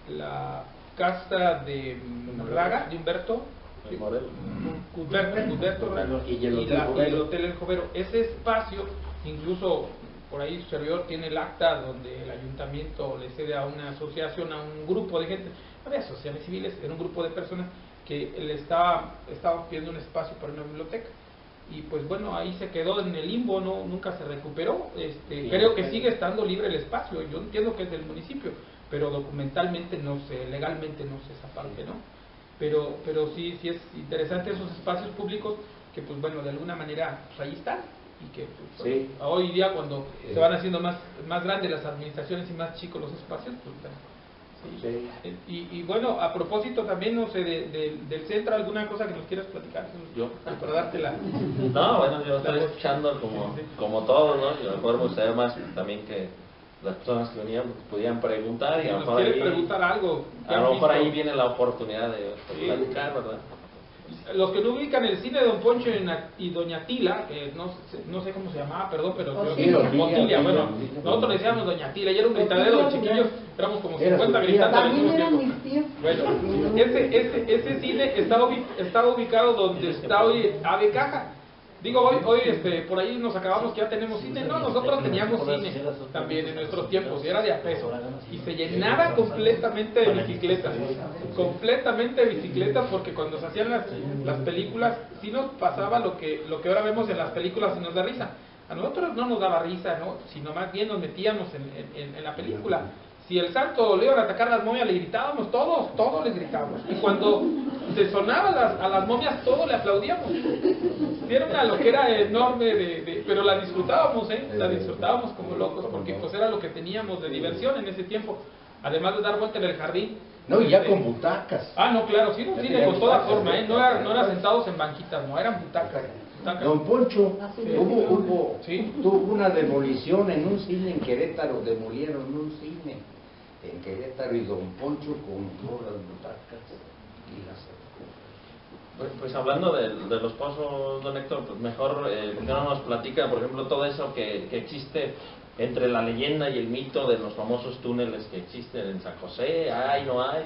la casa de Raga, de Humberto y el Hotel El Jovero. Ese espacio, incluso por ahí su servidor tiene el acta donde el ayuntamiento le cede a una asociación, a un grupo de gente, no había asociaciones civiles, era un grupo de personas que le estaba pidiendo un espacio para una biblioteca. Y pues bueno, ahí se quedó en el limbo, nunca se recuperó. Creo que sigue estando libre el espacio. Yo entiendo que es del municipio, pero documentalmente no sé, legalmente no sé esa parte, ¿no? Pero sí es interesante esos espacios públicos que pues bueno, de alguna manera pues ahí están. Y que pues, sí. Hoy día cuando se van haciendo más grandes las administraciones y más chicos los espacios, pues sí. Y bueno, a propósito también, no sé, del centro, ¿alguna cosa que nos quieras platicar? Yo. Para dártela. No, bueno, yo estoy escuchando como todos, ¿no? Yo mejor me gustaría más también que las personas que venían pudieran preguntar y a lo mejor ahí, preguntar algo. A lo mejor ahí viene la oportunidad de platicar, ¿verdad? Los que no ubican el cine de Don Poncho y Doña Tila, que no sé cómo se llamaba, perdón, pero Otilia, bueno, nosotros le decíamos Doña Tila, y era un gritadero de chiquillos, éramos como 50 gritando al mismo tiempo. Bueno, ese cine estaba ubicado donde está hoy Ave Caja. Digo, hoy por ahí nos acabamos que ya tenemos cine. No, nosotros teníamos cine también en nuestros tiempos, y era de a peso. Y se llenaba completamente de bicicletas. Completamente de bicicletas, porque cuando se hacían las películas, sí nos pasaba lo que ahora vemos en las películas y nos da risa. A nosotros no nos daba risa, ¿no? Sino más bien nos metíamos en la película. Si el santo le iban a atacar a las momias, le gritábamos, todos les gritábamos. Y cuando se sonaba a las momias, todos le aplaudíamos. Era una loquera enorme, pero la disfrutábamos, la disfrutábamos como locos, porque pues era lo que teníamos de diversión en ese tiempo. Además de dar vuelta en el jardín. No, y ya con butacas. No, claro, sí, un cine con toda forma, no eran sentados en banquitas, no, eran butacas. Don Poncho tuvo una demolición en un cine en Querétaro, demolieron un cine en Querétaro y Don Poncho compró las butacas y las... Pues hablando de los pozos, don Héctor, pues mejor, ¿por qué no nos platica, por ejemplo, todo eso que existe entre la leyenda y el mito de los famosos túneles que existen en San José? ¿Hay, no hay?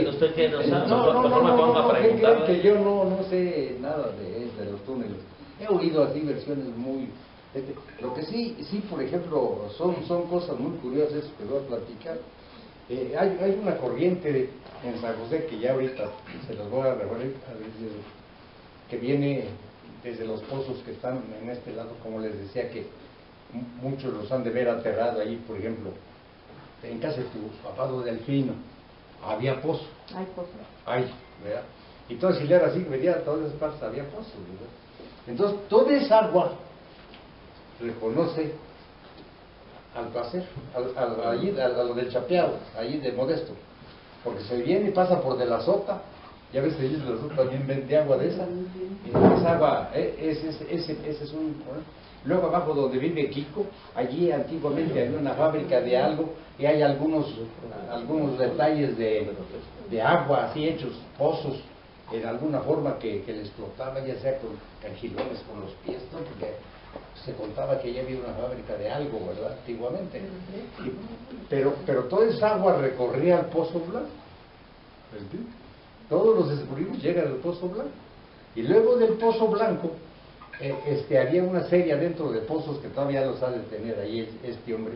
¿Usted qué no sabe? Mejor me pongo a preguntar. Que yo no sé nada de los túneles. He oído así versiones muy... Lo que sí, por ejemplo, son cosas muy curiosas que voy a platicar. Hay una corriente en San José que ya ahorita se los voy a referir, que viene desde los pozos que están en este lado, como les decía, que muchos los han de ver aterrado ahí, por ejemplo, en casa de tu papá Delfino, había pozo. Hay pozo. Hay, ¿verdad? Y toda Hilera así, venía, todas esas partes había pozos, ¿verdad? Entonces, toda esa agua reconoce al placer, allí, a lo del Chapeado, allí de Modesto, porque se viene y pasa por de la Sota, ya ves que de la Sota también vende agua de esa, y esa agua, ese es un... Luego abajo donde vive Kiko, allí antiguamente había una fábrica de algo, y hay algunos detalles de agua, así hechos, pozos, en alguna forma que le explotaba, ya sea con cangilones, con los pies, ¿no? Porque se contaba que ya había una fábrica de algo, ¿verdad? Antiguamente. Pero toda esa agua recorría el Pozo Blanco. ¿Entiendes? Todos los escurridos llegan al Pozo Blanco. Y luego del Pozo Blanco, había una serie adentro de pozos que todavía los ha de tener ahí este hombre,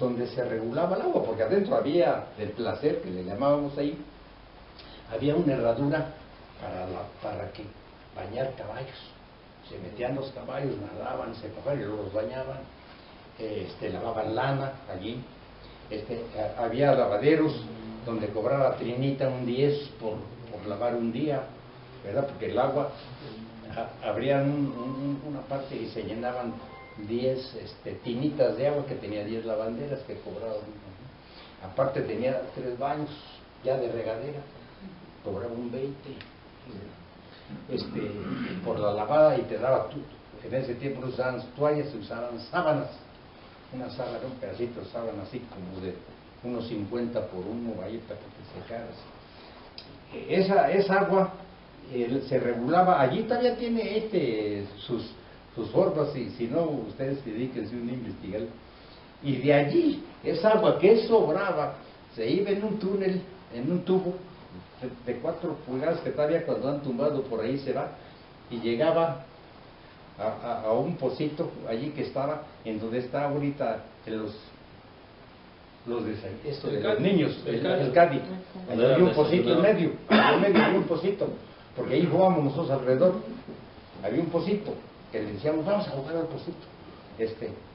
donde se regulaba el agua, porque adentro había del placer, que le llamábamos ahí, había una herradura para que bañar caballos. Se metían los caballos, nadaban, se cojaban y luego los bañaban, lavaban lana allí. Había lavaderos donde cobraba Trinita un 10 por lavar un día, ¿verdad? Porque el agua, abrían una parte y se llenaban 10 tinitas de agua, que tenía 10 lavanderas que cobraban. Aparte tenía 3 baños ya de regadera, cobraba un 20 por la lavada, y te daba tú. En ese tiempo no usaban toallas, se usaban sábanas, una sábana, un pedacito de sábana así como de unos 50 por 1 ahí para que te secaras. Esa agua se regulaba, allí todavía tiene sus formas, y si no, ustedes dedíquense a investigar. Y de allí, esa agua que sobraba, se iba en un túnel, en un tubo de 4 pulgadas, que todavía cuando han tumbado por ahí se va, y llegaba a un pocito allí que estaba, en donde está ahorita los niños, el Cádiz. Allí había un pocito en medio, había un pocito, porque ahí jugábamos nosotros alrededor. Había un pocito que le decíamos, vamos a jugar al pocito.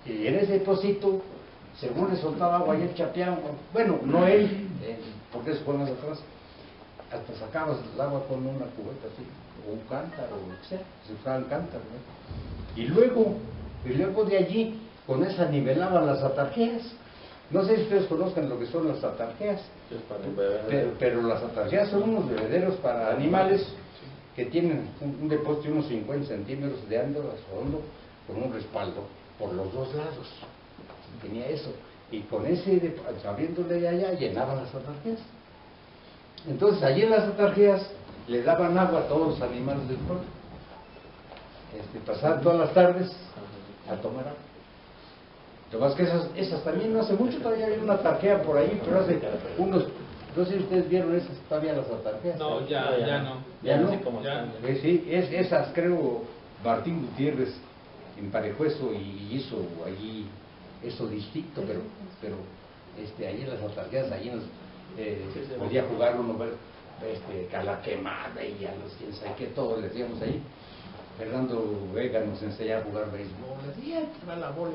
Y en ese pocito, según le soltaba agua y el Chapeado, bueno, no él, porque eso fue más atrás, hasta sacabas el agua con una cubeta así, o un cántaro, o lo que sea, se usaban cántaros, ¿no? Y luego de allí, con esa nivelaban las atarjeas. No sé si ustedes conozcan lo que son las atarjeas, pero las atarjeas son unos bebederos para animales que tienen un depósito de unos 50 centímetros de hondo, con un respaldo por los 2 lados. Tenía eso, y con ese, abriéndole de allá, llenaban las atarjeas. Entonces allí en las atarjeas le daban agua a todos los animales del pueblo. Pasaban todas las tardes a tomar agua. Lo más que esas también no hace mucho, todavía había una atarjea por ahí, pero hace unos, no sé si ustedes vieron esas todavía las atarjeas. No, ya no. ¿Ya no? Ya. Sí, esas creo Martín Gutiérrez emparejó eso y hizo allí eso distinto, pero allí en las atarjeas, allí podía jugar uno, a la quemada y a los quién sabe qué, todos le decíamos ahí. Fernando Vega nos enseñaba a jugar béisbol, y va la bola.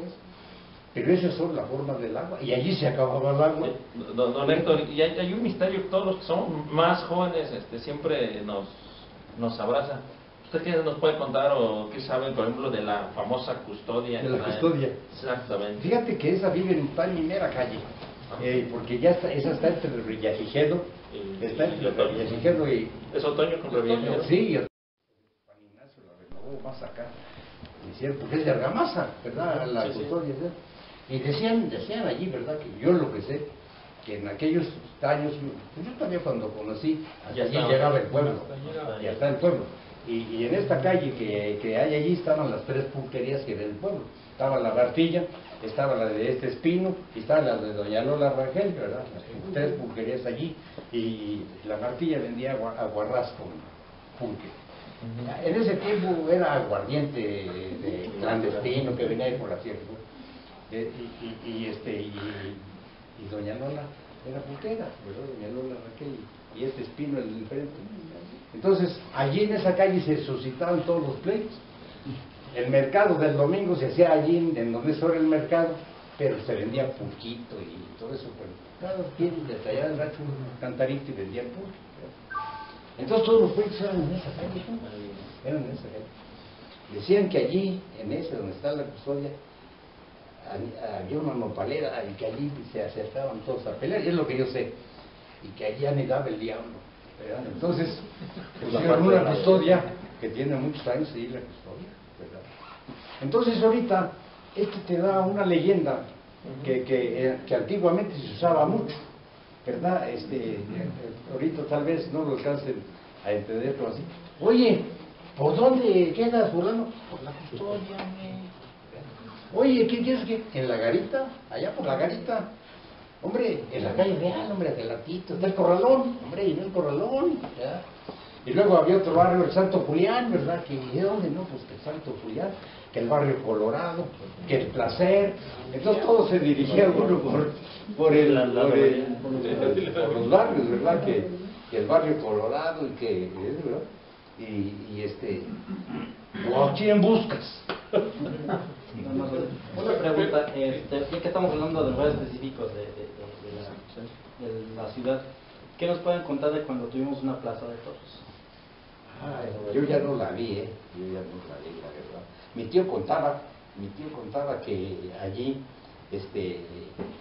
Pero esas son las formas del agua, y allí se acababa el agua. Don Héctor, y hay un misterio que todos los que son más jóvenes siempre nos abraza. ¿Usted qué nos puede contar o qué sabe, por ejemplo, de la famosa custodia? De la custodia. Exactamente. Fíjate que esa vive en primera calle, porque ya está, esa está entre Villagigedo, y... ¿Es otoño con Revillagigedo? Sí, Juan Ignacio la renovó más acá, es cierto, porque es de Argamasa, ¿verdad? La custodia, ¿sí? Y decían allí, ¿verdad? Que yo lo que sé, que en aquellos años, yo todavía cuando conocí, hasta allí llegaba el pueblo, ya está el pueblo. Y en esta calle que hay allí estaban las 3 pulquerías que del pueblo. Estaba la Bartilla, estaba la de Espino, y estaba la de Doña Lola Rangel, ¿verdad? Las 3 pulquerías allí, y la Bartilla vendía aguarrás con pulque. En ese tiempo era aguardiente de clandestino que venía de por la sierra. Y Doña Lola era pulquera, ¿verdad? Doña Lola Raquel, y Espino el frente. Entonces, allí en esa calle se suscitaban todos los pleitos. el mercado del domingo se hacía allí en donde es ahora el mercado, pero se vendía pulquito y todo eso, pero cada quien detallaba el racho un cantarito y vendía el pulque. Entonces todos los puestos eran en esa calle, ¿no? Eran en esa calle. Decían que allí, en ese donde está la custodia, había una nopalera y que allí se acercaban todos a pelear, y es lo que yo sé, y que allí anidaba el diablo, ¿verdad? Entonces, pusieron una custodia que tiene muchos años y la custodia, ¿verdad? Entonces ahorita, esto te da una leyenda que antiguamente se usaba mucho, ¿verdad? Ahorita tal vez no lo alcancen a entenderlo así. Oye, ¿por dónde queda fulano? Por la custodia, Oye, ¿qué quieres que? En la garita, allá por la garita. Hombre, en la calle real, hombre, de latito, está el corralón, hombre, y en el corralón, ¿ya? Y luego había otro barrio, el Santo Julián, ¿verdad? Que ¿de dónde? No, pues que el Santo Julián, que el barrio Colorado, que el Placer. Entonces todo se dirigía uno por los barrios, ¿verdad? Que el barrio Colorado y que, ¿verdad? ¿O a quién buscas? Una pregunta, ya que estamos hablando de lugares específicos de la ciudad, ¿qué nos pueden contar de cuando tuvimos una plaza de toros? Yo ya no la vi, yo ya no la vi, la verdad. Mi tío contaba que allí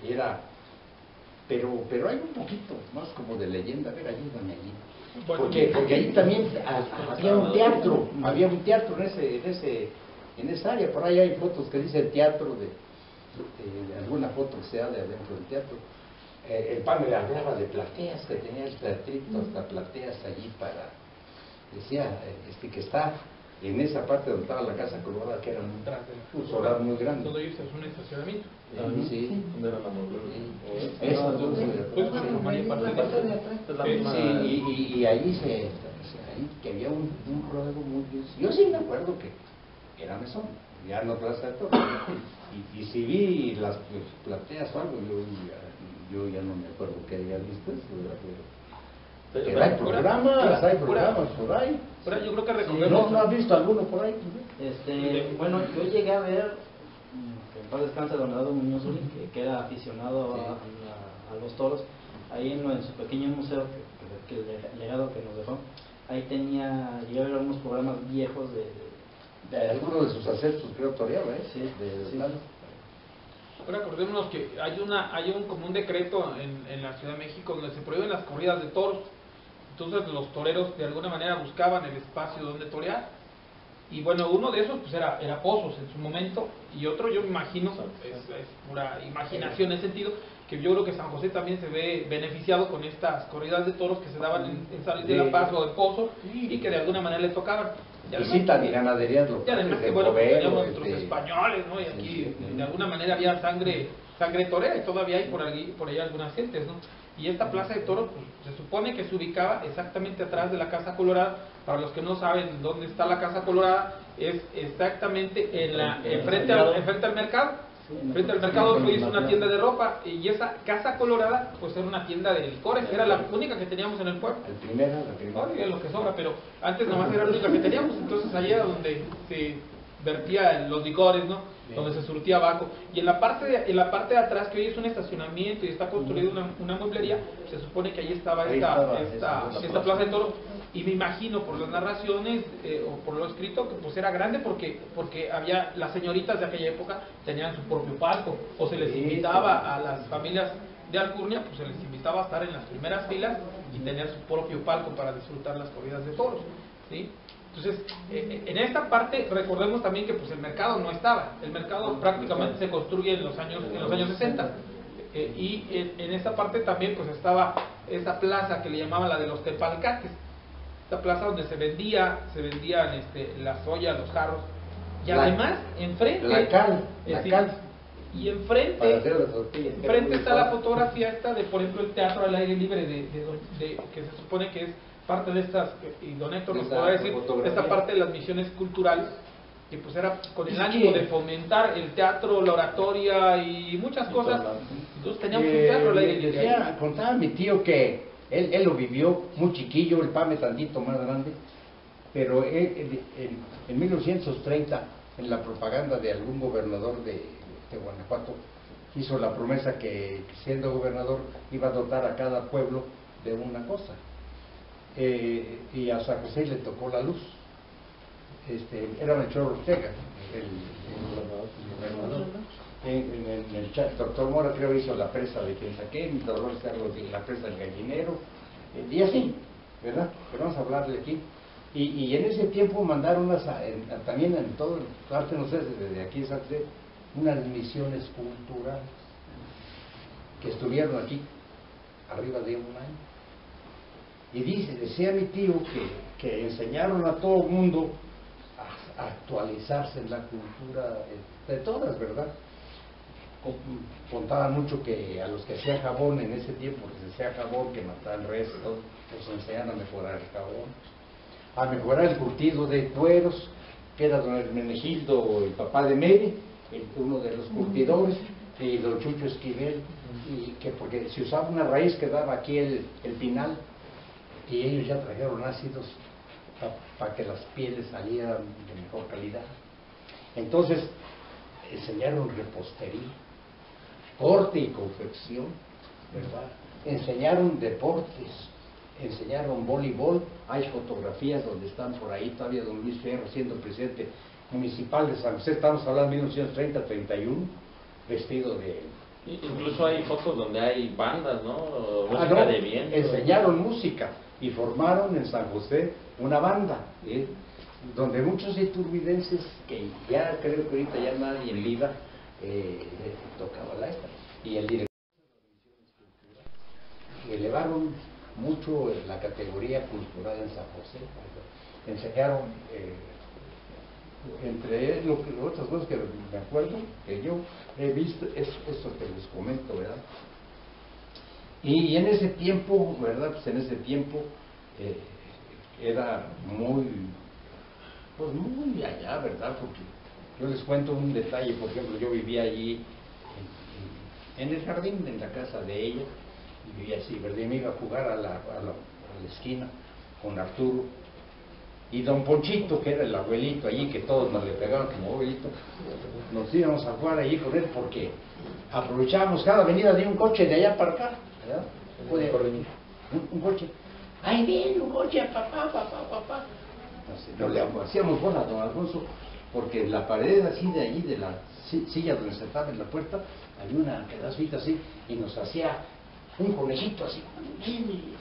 era, pero hay un poquito más como de leyenda, a ver, ayúdame allí. Porque allí también había un teatro en esa área, por ahí hay fotos que dice teatro de alguna foto que se da de adentro del teatro. El padre le hablaba de plateas, que tenía el teatrito, hasta plateas allí decía que está en esa parte donde estaba la Casa Colorada, que era un solar muy grande. Todo eso es un estacionamiento. Sí. Y allí que había un ruedo muy bien. Yo sí me acuerdo que era mesón, ya no plaza de todo. Y si vi las plateas o algo, yo ya no me acuerdo que haya visto eso, ¿verdad? Pero hay programas por ahí. Pero yo creo que recordemos. ¿No has visto alguno por ahí? Bueno, yo llegué a ver, que en paz descanse don Eduardo Muñoz Uri, que era aficionado a los toros, ahí en su pequeño museo, que el legado que nos dejó, ahí llegué a ver algunos programas viejos de algunos de sus ancestros, creo, toreaba, Sí. Ahora acordémonos que hay un común decreto en la Ciudad de México donde se prohíben las corridas de toros. Entonces los toreros de alguna manera buscaban el espacio donde torear. Y bueno, uno de esos pues era Pozos en su momento, y otro yo me imagino, es pura imaginación en el sentido, que yo creo que San José también se ve beneficiado con estas corridas de toros que se daban en San Luis de la Paz o en Pozo, y que de alguna manera le tocaban. Visitan y ganaderías locales. Y además que bueno, teníamos nuestros españoles, ¿no? Y aquí de alguna manera había sangre torera, y todavía hay por ahí algunas gentes, ¿no? Y esta plaza de toros, pues, se supone que se ubicaba exactamente atrás de la Casa Colorada. Para los que no saben dónde está la Casa Colorada, es exactamente enfrente al mercado. Frente al mercado pues hizo una tienda de ropa, y esa Casa Colorada pues era una tienda de licores, era la única que teníamos en el pueblo. La primera. Es lo que sobra, pero antes nomás era la única que teníamos, entonces allí era donde se vertía los licores, ¿no? Donde se surtía abajo. Y en la parte de atrás, que hoy es un estacionamiento y está construida una mueblería, se supone que allí estaba esta plaza de toros. Y me imagino por las narraciones o por lo escrito que pues era grande porque había las señoritas de aquella época tenían su propio palco, o se les invitaba a las familias de Alcurnia, pues se les invitaba a estar en las primeras filas y tener su propio palco para disfrutar las corridas de toros, ¿sí? Entonces, en esta parte recordemos también que pues el mercado no estaba, el mercado prácticamente se construye en los años 60. Y en esta parte también pues estaba esa plaza que le llamaban la de los tepalcates, esta plaza donde se vendían las ollas, los jarros, y además enfrente la cal y enfrente está la fotografía esta de, por ejemplo, el teatro al aire libre que se supone que es parte de estas, y don Héctor nos podrá decir, esta parte de las misiones culturales, que pues era con el ánimo de fomentar el teatro, la oratoria y muchas cosas. Entonces teníamos un teatro al aire libre. Contaba mi tío que él lo vivió muy chiquillo, el Pame tantito más grande, pero en 1930 en la propaganda de algún gobernador de Guanajuato, hizo la promesa que siendo gobernador iba a dotar a cada pueblo de una cosa. Y a San José le tocó la luz. Era Melchor Ortega, el gobernador. El doctor Mora creo hizo la presa de Quensaquén, Dolores Carlos la presa del Gallinero, y así, ¿verdad? Pero vamos a hablarle aquí. Y en ese tiempo mandaron también en todo, no sé, desde aquí de San José, unas misiones culturales que estuvieron aquí arriba de un año. Y decía mi tío que enseñaron a todo el mundo a actualizarse en la cultura de todas, ¿verdad? Contaban mucho que a los que hacían jabón en ese tiempo, que se hacía jabón, que mataban res, los enseñaban a mejorar el jabón, a mejorar el curtido de cueros, que era don Hermenegildo, el papá de Mary, uno de los curtidores, y don Chucho Esquivel, y que porque se usaba una raíz que daba aquí el pinal, y ellos ya trajeron ácidos para que las pieles salieran de mejor calidad. Entonces enseñaron repostería, corte y confección, ¿verdad? Enseñaron deportes, enseñaron voleibol. Hay fotografías donde están por ahí todavía don Luis Fierro siendo presidente municipal de San José, estamos hablando de 1930-31, vestido de... Incluso hay fotos donde hay bandas, ¿no? Música de viento. Enseñaron música y formaron en San José una banda, donde muchos iturbidenses, que ya creo que ahorita ya nadie en vida tocaba la esta, y el director elevaron mucho la categoría cultural en San José. Enseñaron entre otras cosas que me acuerdo que yo he visto es esto que les comento, ¿verdad? Y en ese tiempo, ¿verdad? Pues en ese tiempo era muy allá, ¿verdad? Porque yo les cuento un detalle. Por ejemplo, yo vivía allí en el jardín, en la casa de ella, y vivía así, ¿verdad? Y me iba a jugar a la esquina con Arturo y don Ponchito, que era el abuelito allí, que todos nos le pegaban como abuelito. Nos íbamos a jugar allí con él porque aprovechábamos cada venida de un coche de allá para acá, ¿verdad? Un coche, ahí viene un coche, papá. Nos le hacíamos bola a don Alfonso, porque en la pared así de allí, de la silla donde se estaba en la puerta, había una pedacita así, y nos hacía un conejito así,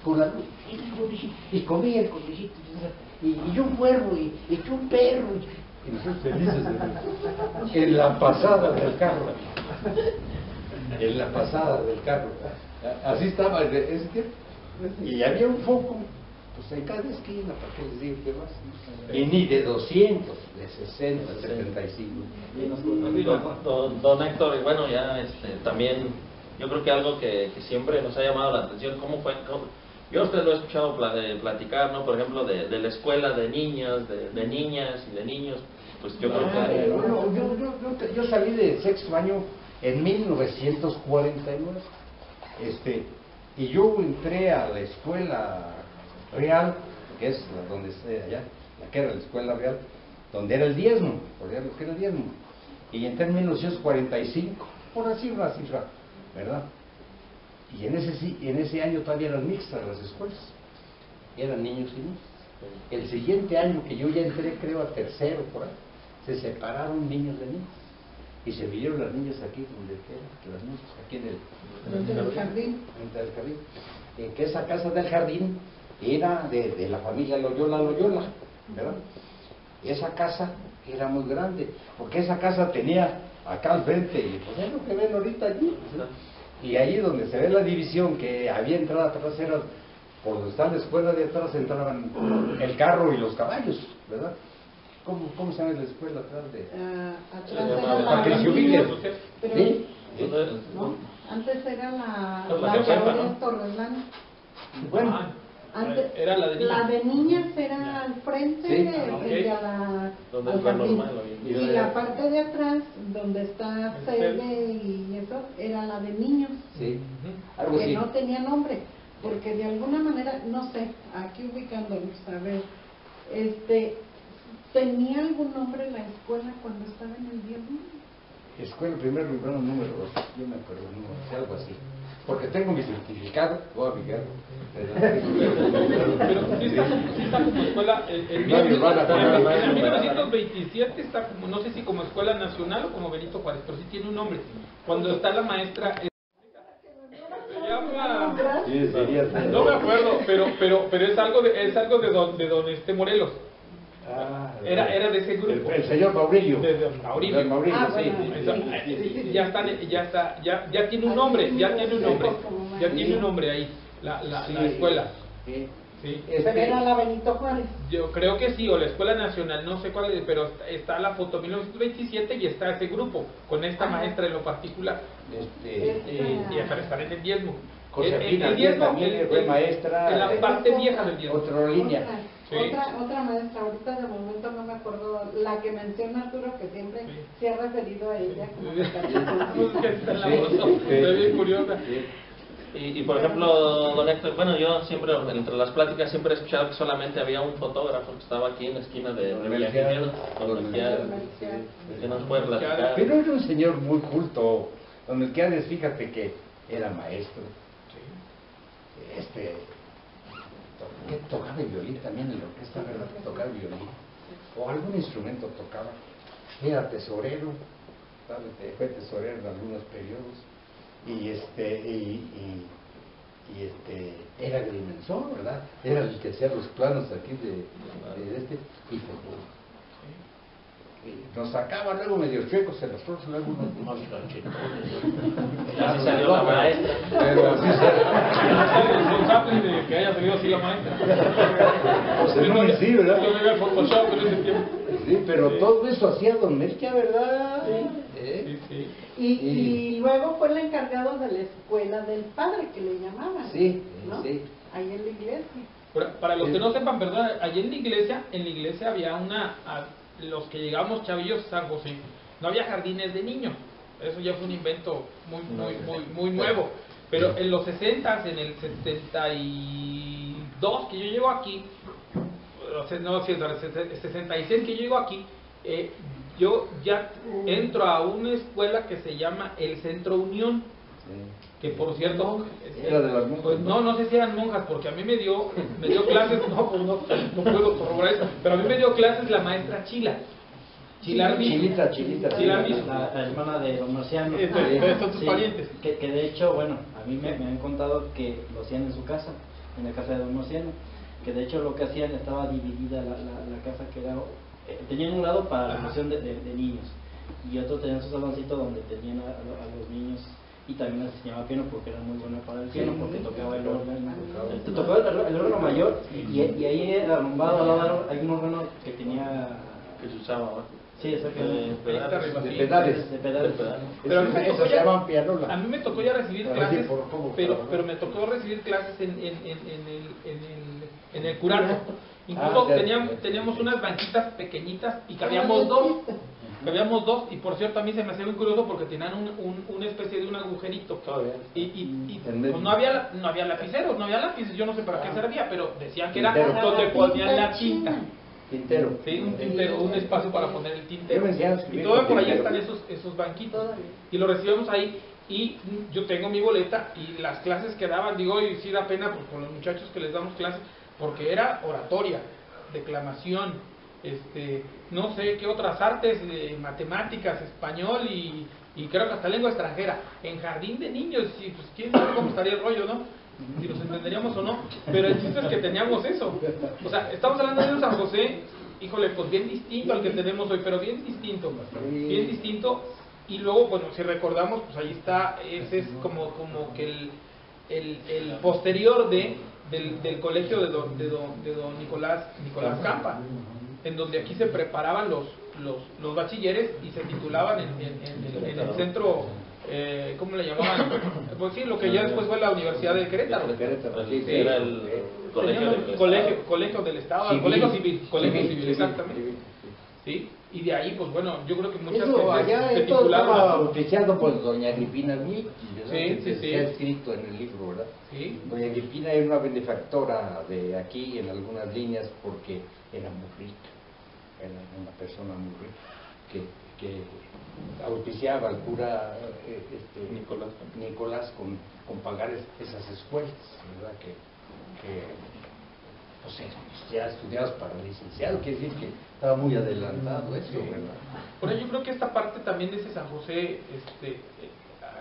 con la luz, y comía el conejito, y un cuervo, y un perro, y nosotros felices en la pasada del carro, así estaba ese tiempo, y había un foco, pues en cada esquina, ¿para qué les digo qué más? Y ni de 200, de 60, 75. Don Héctor, bueno, ya también, yo creo que algo que siempre nos ha llamado la atención, ¿cómo fue? Yo a usted lo he escuchado platicar, ¿no? Por ejemplo, de la escuela de niños, de niñas y de niños, pues yo creo que... Yo salí de sexto año en 1949, y yo entré a la escuela real, que es donde allá, la que era la escuela real, donde era el diezmo, lo que era el diezmo, y entré en 1945, por así una cifra, ¿verdad? Y en ese año todavía eran mixtas las escuelas, eran niños y niñas. El siguiente año que yo ya entré, creo a tercero por ahí, se separaron niños de niñas y se vinieron las niñas aquí donde quedan, las niñas aquí en el jardín, que esa casa del jardín era de la familia Loyola, ¿verdad? Esa casa era muy grande, porque esa casa tenía acá al frente, y pues es lo que ven ahorita allí, ¿sí? Y allí donde se ve la división, que había entrada atrás, era por donde está la escuela de atrás, entraban el carro y los caballos, ¿verdad? ¿Cómo se llama la escuela atrás de...? Atrás era la para que se ubiquen. ¿Sí? No, antes era la Torreslán. Bueno, antes, era la de niñas era al frente, sí, de al Donde jardín. normal, Y la parte de atrás, donde está sede y eso, era la de niños, sí, algo que así. no tenía nombre, porque de alguna manera, no sé, aquí ubicándonos, a ver, ¿Tenía algún nombre la escuela cuando estaba en el diezmo? Escuela primero, número 2, yo me acuerdo, algo así. Porque tengo mi certificado, Miguel. Pero sí está como escuela, en 1927 está como, no sé si como escuela nacional o como Benito Juárez, pero sí tiene un nombre. Cuando está la maestra... se llama... No me acuerdo, pero es algo de don Morelos. Era de ese grupo. El señor Maurilio. De don Maurilio. Sí. Sí. Ya tiene un nombre, ya tiene un nombre ahí, la escuela. Sí. Sí. Pero era la Benito Juárez. Yo creo que sí, o la Escuela Nacional, no sé cuál es, pero está la foto 1927 y está ese grupo, con esta maestra en lo particular. Y para estar en el diezmo. Josefina el diezmo también fue maestra. En la parte vieja del diezmo. Otra línea. Sí. Otra maestra, ahorita de momento no me acuerdo, la que menciona Arturo, que siempre se ha referido a ella como Estoy bien curiosa. Y por ejemplo, don Héctor, bueno, yo siempre, entre las pláticas, siempre he escuchado que solamente había un fotógrafo que estaba aquí en la esquina de Melquiades. ¿Qué nos puede platicar? Pero era un señor muy culto. Don Melquiades, fíjate que era maestro. Que tocaba el violín también en la orquesta, ¿verdad? Tocaba el violín. O algún instrumento tocaba. Era tesorero, fue tesorero en algunos periodos. Y era agrimensor, ¿verdad? Era el que hacía los planos aquí y nos sacaba luego medio chuecos en los otros, luego unos cachetones. Así salió la maestra. Pero así ¿Es responsable de que haya salido así la maestra? pues no me sí, ¿verdad? Yo me veía Photoshop en ese tiempo. Sí, pero todo eso hacía don Melquia, ¿verdad? Sí. Y luego fue el encargado de la escuela del padre, que le llamaban. Sí, ¿no? sí. Ahí en la iglesia. Para los que no sepan, perdón, allí en la iglesia había los que llegamos chavillos a San José, no había jardines de niños. Eso ya fue un invento muy nuevo. Pero en los 60s, en el 62 que yo llego aquí, no, en el 66 que yo llego aquí, yo ya entro a una escuela que se llama el Centro Unión, que por cierto, era de las monjas, pues no sé si eran monjas, porque a mí me dio clases, no puedo corroborar eso, pero a mí me dio clases la maestra Chila Chilita, la hermana de don Marciano. Son tus parientes. Que de hecho, bueno, a mí me han contado que lo hacían en su casa, en la casa de don Marciano, que de hecho lo que hacían, estaba dividida la casa, que era, tenían un lado para la educación de niños, y otro tenían su saloncito donde tenían a los niños, y también les enseñaba piano porque era muy buena para el piano, porque tocaba el órgano, tocaba el órgano mayor, y ahí arrumbado al lado hay un órgano que tenía, Que se usaba, ¿no? sí, exactamente, de pedales. Pero a mí me tocó se llaman pianola. A mí me tocó ya recibir clases, pero me tocó recibir clases en el curato. Incluso teníamos unas banquitas pequeñitas y cabíamos dos. Y por cierto, a mí se me hacía muy curioso porque tenían una especie de un agujerito. Y pues no había lapiceros, no había lápices, yo no sé para qué servía, pero decían que era donde ponían la tinta. Tintero. Sí, un tintero, un espacio para poner el tintero. Y todo todo por ahí están esos banquitos. Y lo recibimos ahí. Y yo tengo mi boleta y las clases que daban, digo, y sí da pena con los muchachos que les damos clases, porque era oratoria, declamación, no sé qué otras artes, matemáticas, español y creo que hasta lengua extranjera, en jardín de niños, y pues quién sabe cómo estaría el rollo, ¿no? Si nos entenderíamos o no, pero el chiste es que teníamos eso. O sea, estamos hablando de un San José, híjole, pues bien distinto al que tenemos hoy, pero bien distinto. Y luego, bueno, si recordamos, pues ahí está, ese es como que el posterior del colegio de don Nicolás Campa, en donde aquí se preparaban los bachilleres y se titulaban en el centro, ¿cómo le llamaban? Pues sí, lo que ya después fue la Universidad de Querétaro. Sí, era el colegio del Estado, el colegio civil, exactamente. ¿Sí? Y de ahí, pues bueno, yo creo que muchas se titularon estaba así. auspiciado por doña Agripina Luis, Sí. Se ha escrito en el libro, ¿verdad? Sí. Doña Agripina era una benefactora de aquí en algunas líneas porque era muy rica. era una persona muy buena, que auspiciaba al cura Nicolás con pagar esas escuelas, ¿verdad? Que pues, ya estudiados para licenciado, quiere decir que estaba muy adelantado eso, ¿verdad? Por ahí yo creo que esta parte también de ese San José,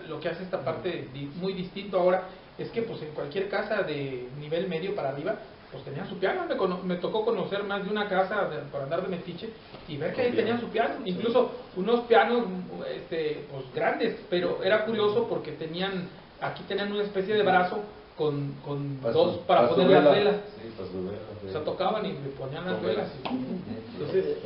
lo que hace esta parte muy distinto ahora, es que pues en cualquier casa de nivel medio para arriba, pues tenían su piano. Me tocó conocer más de una casa por andar de metiche y ver que ahí tenían su piano, incluso unos pianos pues grandes, pero era curioso porque aquí tenían una especie de brazo con dos para poner las velas. Sí, para su vela, sí. O sea, tocaban y le ponían las velas. Entonces,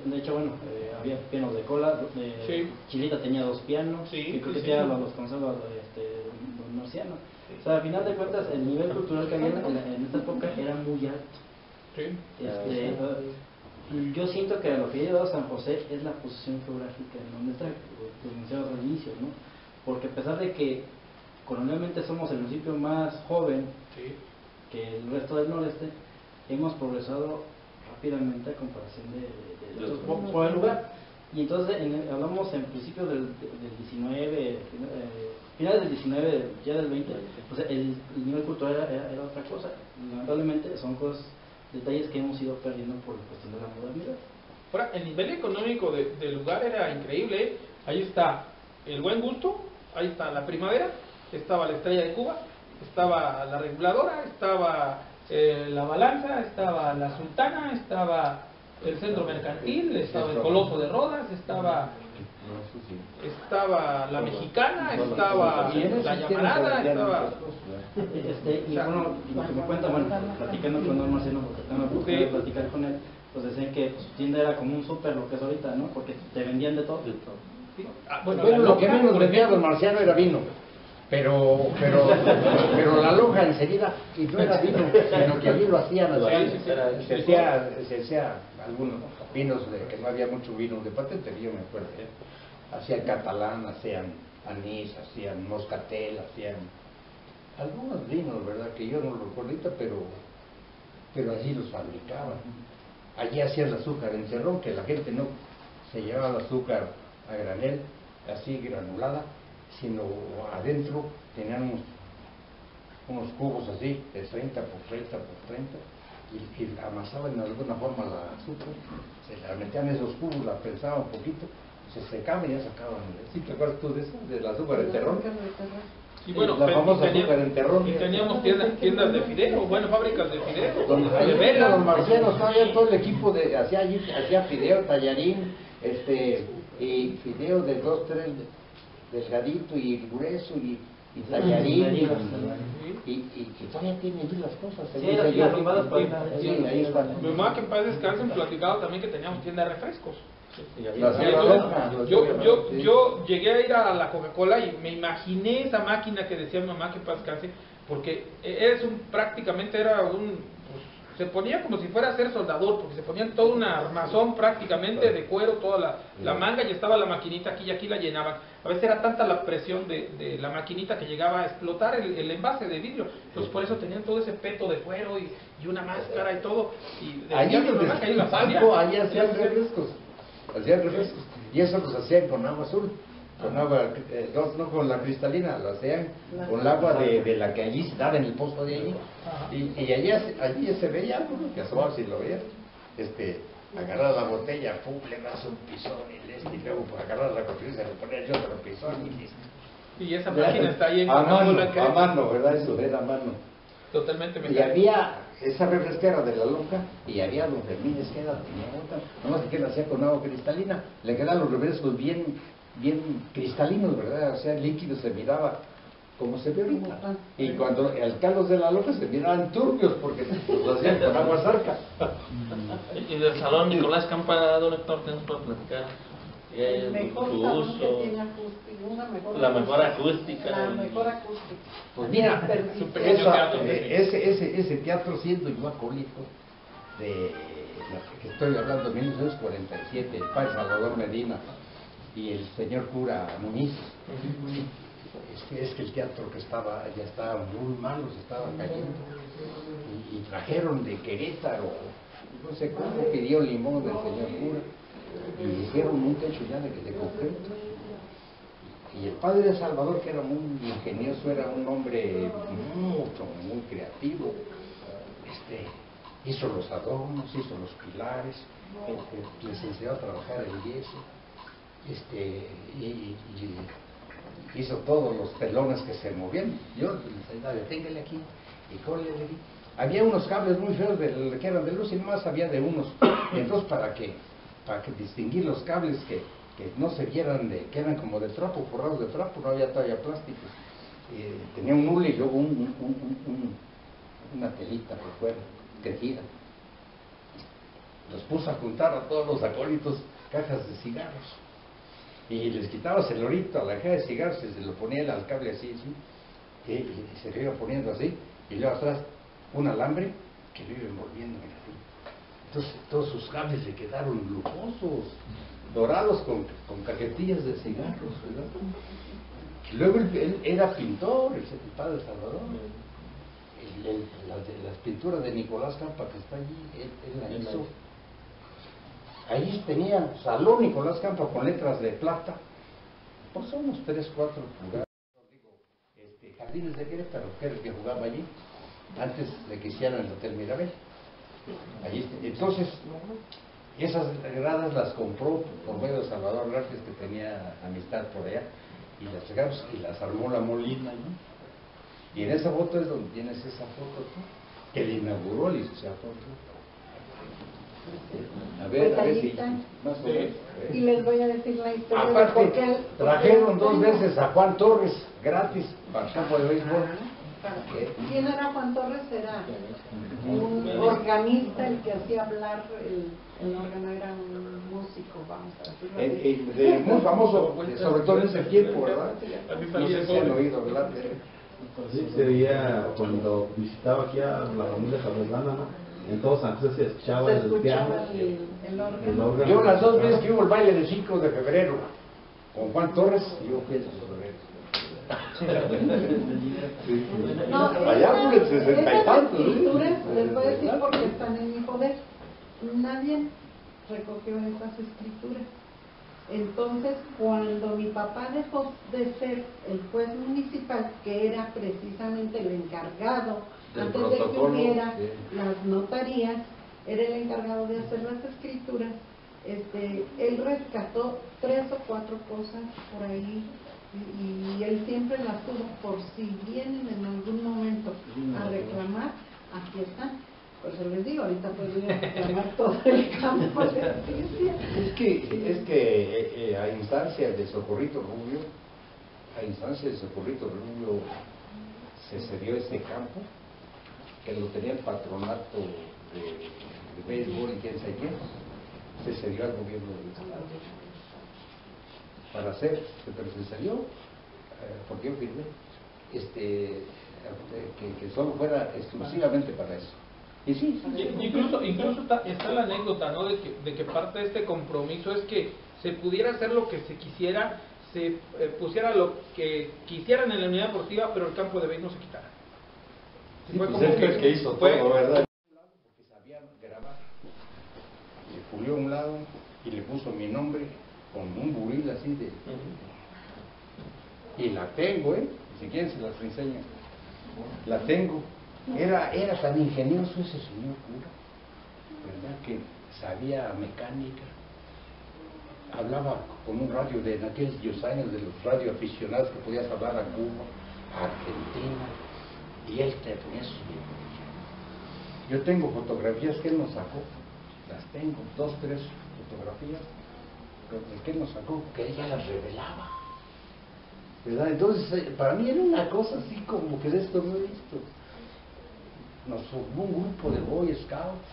de hecho, bueno, había pianos de cola, Sí. Chilita tenía 2 pianos, Sí, que creo sí, que sí. ya los conserva don Marciano. O sea, al final de cuentas, el nivel cultural que había en esta época era muy alto. Sí. Yo siento que a lo que ha llevado San José es la posición geográfica en donde está, lo mencionamos al inicio, ¿no? Porque a pesar de que colonialmente somos el municipio más joven Sí. que el resto del noreste, hemos progresado rápidamente a comparación de otros por el lugar. Y entonces hablamos en principio del 19, finales del 19, ya del 20, pues el nivel cultural era otra cosa. Lamentablemente son cosas, detalles que hemos ido perdiendo por la cuestión de la modernidad. Ahora, el nivel económico del lugar era increíble, ¿eh? Ahí está el Buen Gusto, ahí está la Primavera, estaba la Estrella de Cuba, estaba la Reguladora, estaba la Balanza, estaba la Sultana, estaba el Centro Mercantil, estaba el Coloso de Rodas, estaba la Mexicana, estaba la Llamarada, estaba... Y bueno, lo que me cuenta, bueno, platicando con don Marcelo, porque tengo la oportunidad de platicar con él, pues decían que su tienda era como un súper, lo que es ahorita, ¿no? Porque te vendían de todo. Bueno, lo que menos vendía don Marciano era vino. Pero la lonja enseguida, y no era vino, sino que allí lo hacían así. Se hacía algunos vinos, que no había mucho vino de patente, yo me acuerdo. Hacían catalán, hacían anís, hacían moscatel, hacían algunos vinos, ¿verdad? Que yo no lo recuerdo ahorita, pero allí los fabricaban. Allí hacían el azúcar en cerrón, que la gente no se llevaba el azúcar a granel, así granulada, sino adentro tenían unos cubos así, de 30 por 30 por 30, y amasaban de alguna forma la azúcar, se la metían en esos cubos, la prensaban un poquito, se secaba y ya sacaban. ¿Sí te acuerdas tú de eso? Del azúcar de terrón. Y bueno, la famosa azúcar en terrón. Y teníamos tiendas de fideo, bueno, fábricas de fideo, Ahí de velas. Don Marciano estaba ya todo el equipo hacía fideo, tallarín, y fideo de 2, 3 delgadito y grueso y tallarín y que todavía tienen allí las cosas. Sí, las arribadas para acá. Sí, ahí está. Mi mamá, que en paz descanse, platicaba también que teníamos tienda de refrescos. Yo llegué a ir a la Coca-Cola y me imaginé esa máquina que decía mi mamá, que en paz descanse, porque prácticamente era se ponía como si fuera a ser soldador, porque se ponían todo un armazón prácticamente de cuero, toda la manga, y estaba la maquinita aquí, y aquí la llenaban. A veces era tanta la presión de la maquinita que llegaba a explotar el envase de vidrio. Entonces por eso tenían todo ese peto de cuero y una máscara y todo. Y allí allí hacían refrescos. Y eso los hacían con agua azul. Con agua, no con la cristalina, lo hacían con el agua de la que allí estaba en el pozo de allí. Y allí se veía, que asomaba si lo veía, agarrar la botella, pum, le das un pisón y luego por agarrar la copia se le ponía yo otro pisón y listo. Y esa máquina está ahí en a mano, ¿verdad? Eso era a mano. Totalmente Y mecánico. había esa refresquera de la lonja, y había don Fermín Esqueda, tenía otra, nomás que él hacía con agua cristalina, le quedaban los refrescos bien cristalinos, ¿verdad? O sea, líquidos, se miraba como se ve ahorita. Y cuando al Carlos de la Lonja se miraban turbios porque los hacían con agua zarca. Y del salón Nicolás Campana, don Héctor, ¿qué nos puede platicar? El mejor Su salón uso, que tiene acústica, la mejor acústica. La mejor acústica. Pues mira, Su pequeño teatro. ese teatro, siendo yo acólito de que estoy hablando de 1947, el padre Salvador Medina y el señor cura Muñiz, es que el teatro que ya estaba muy malo, se estaba cayendo. Y trajeron de Querétaro, no sé cómo, pidió limón del señor cura, y hicieron un techo ya de concreto. Y el padre de Salvador, que era muy ingenioso, era un hombre muy creativo, hizo los adornos, hizo los pilares, les enseñó a trabajar el yeso, y hizo todos los telones que se movían. Yo les decía, deténgale aquí y córrele aquí. Había unos cables muy feos que eran de luz y nomás había de unos. Entonces, para que distinguir los cables que no se vieran, que eran como de trapo, forrados de trapo, no había todavía plástico. Tenía un hule y luego una telita por fuera, tejida. Los puso a juntar a todos los acólitos cajas de cigarros. Y les quitabas el orito a la caja de cigarros y se lo ponía al cable así, y se lo iba poniendo así, y luego atrás un alambre que lo iba envolviendo en así. Entonces todos sus cables le quedaron lujosos, dorados con cajetillas de cigarros, ¿verdad? Y luego él era pintor, el padre Salvador. Las pinturas de Nicolás Campa que está allí, él la hizo. Ahí tenía Salón Nicolás Campa con letras de plata, pues son unos 3, 4 pulgadas. Jardines de Querétaro, que era el que jugaba allí, antes de que hicieran el Hotel Mirabel. Allí, entonces, esas gradas las compró por medio de Salvador Rárquez, que tenía amistad por allá, y las armó la Molina, ¿no? Y en esa foto es donde tienes esa foto, ¿no? Que le inauguró el licenciado. A ver si más o menos. Y les voy a decir la historia. Aparte, trajeron 2 veces a Juan Torres gratis para el campo de béisbol. ¿Quién era Juan Torres? Era un organista, el que hacía hablar, el órgano era un músico, vamos a decirlo. Muy famoso, sobre todo en ese tiempo, ¿verdad? No sé si han oído hablar de él. Sí, se veía cuando visitaba aquí a la familia Salvadana, ¿no? En todo San José se escuchaba el piano, el órgano. Yo las 2 veces que hubo el baile del 5 de febrero con Juan Torres, yo fui el febrero. No, allá por el 60 y tantos. Escrituras, les voy a decir porque están en mi poder. Nadie recogió esas escrituras. Entonces, cuando mi papá dejó de ser el juez municipal, que era precisamente el encargado, antes de que hubiera las notarías, era el encargado de hacer las escrituras, él rescató 3 o 4 cosas por ahí, y él siempre las tuvo, por si vienen en algún momento a reclamar, aquí están. Pues yo les digo, ahorita podría reclamar todo el campo de justicia. Es que a instancias de Socorrito Rubio, se cedió ese campo, que lo tenía el patronato de béisbol y quién sabe quién, se cedió al gobierno del estado para hacer, pero se cedió, porque yo firmé, que solo fuera exclusivamente para eso. Y sí, incluso está la anécdota, ¿no? de que parte de este compromiso es que se pudiera hacer lo que se quisiera, se pusiera lo que quisieran en la unidad deportiva, pero el campo de béisbol no se quitara. Sí, fue como que hizo todo, ¿verdad? Porque sabía grabar. Le pulió un lado y le puso mi nombre con un buril así de... Y la tengo, si quieren se las enseño. La tengo. Era tan ingenioso ese señor cura, ¿verdad? Que sabía mecánica, hablaba con un radio en aquellos años de los radioaficionados que podías hablar a Cuba, a Argentina, y él te ponía sus videos. Yo tengo fotografías que él nos sacó, las tengo, 2, 3 fotografías que él nos sacó, que ella las revelaba, ¿verdad? Entonces, para mí era una cosa así como que de esto no he visto. Nos formó un grupo de Boy Scouts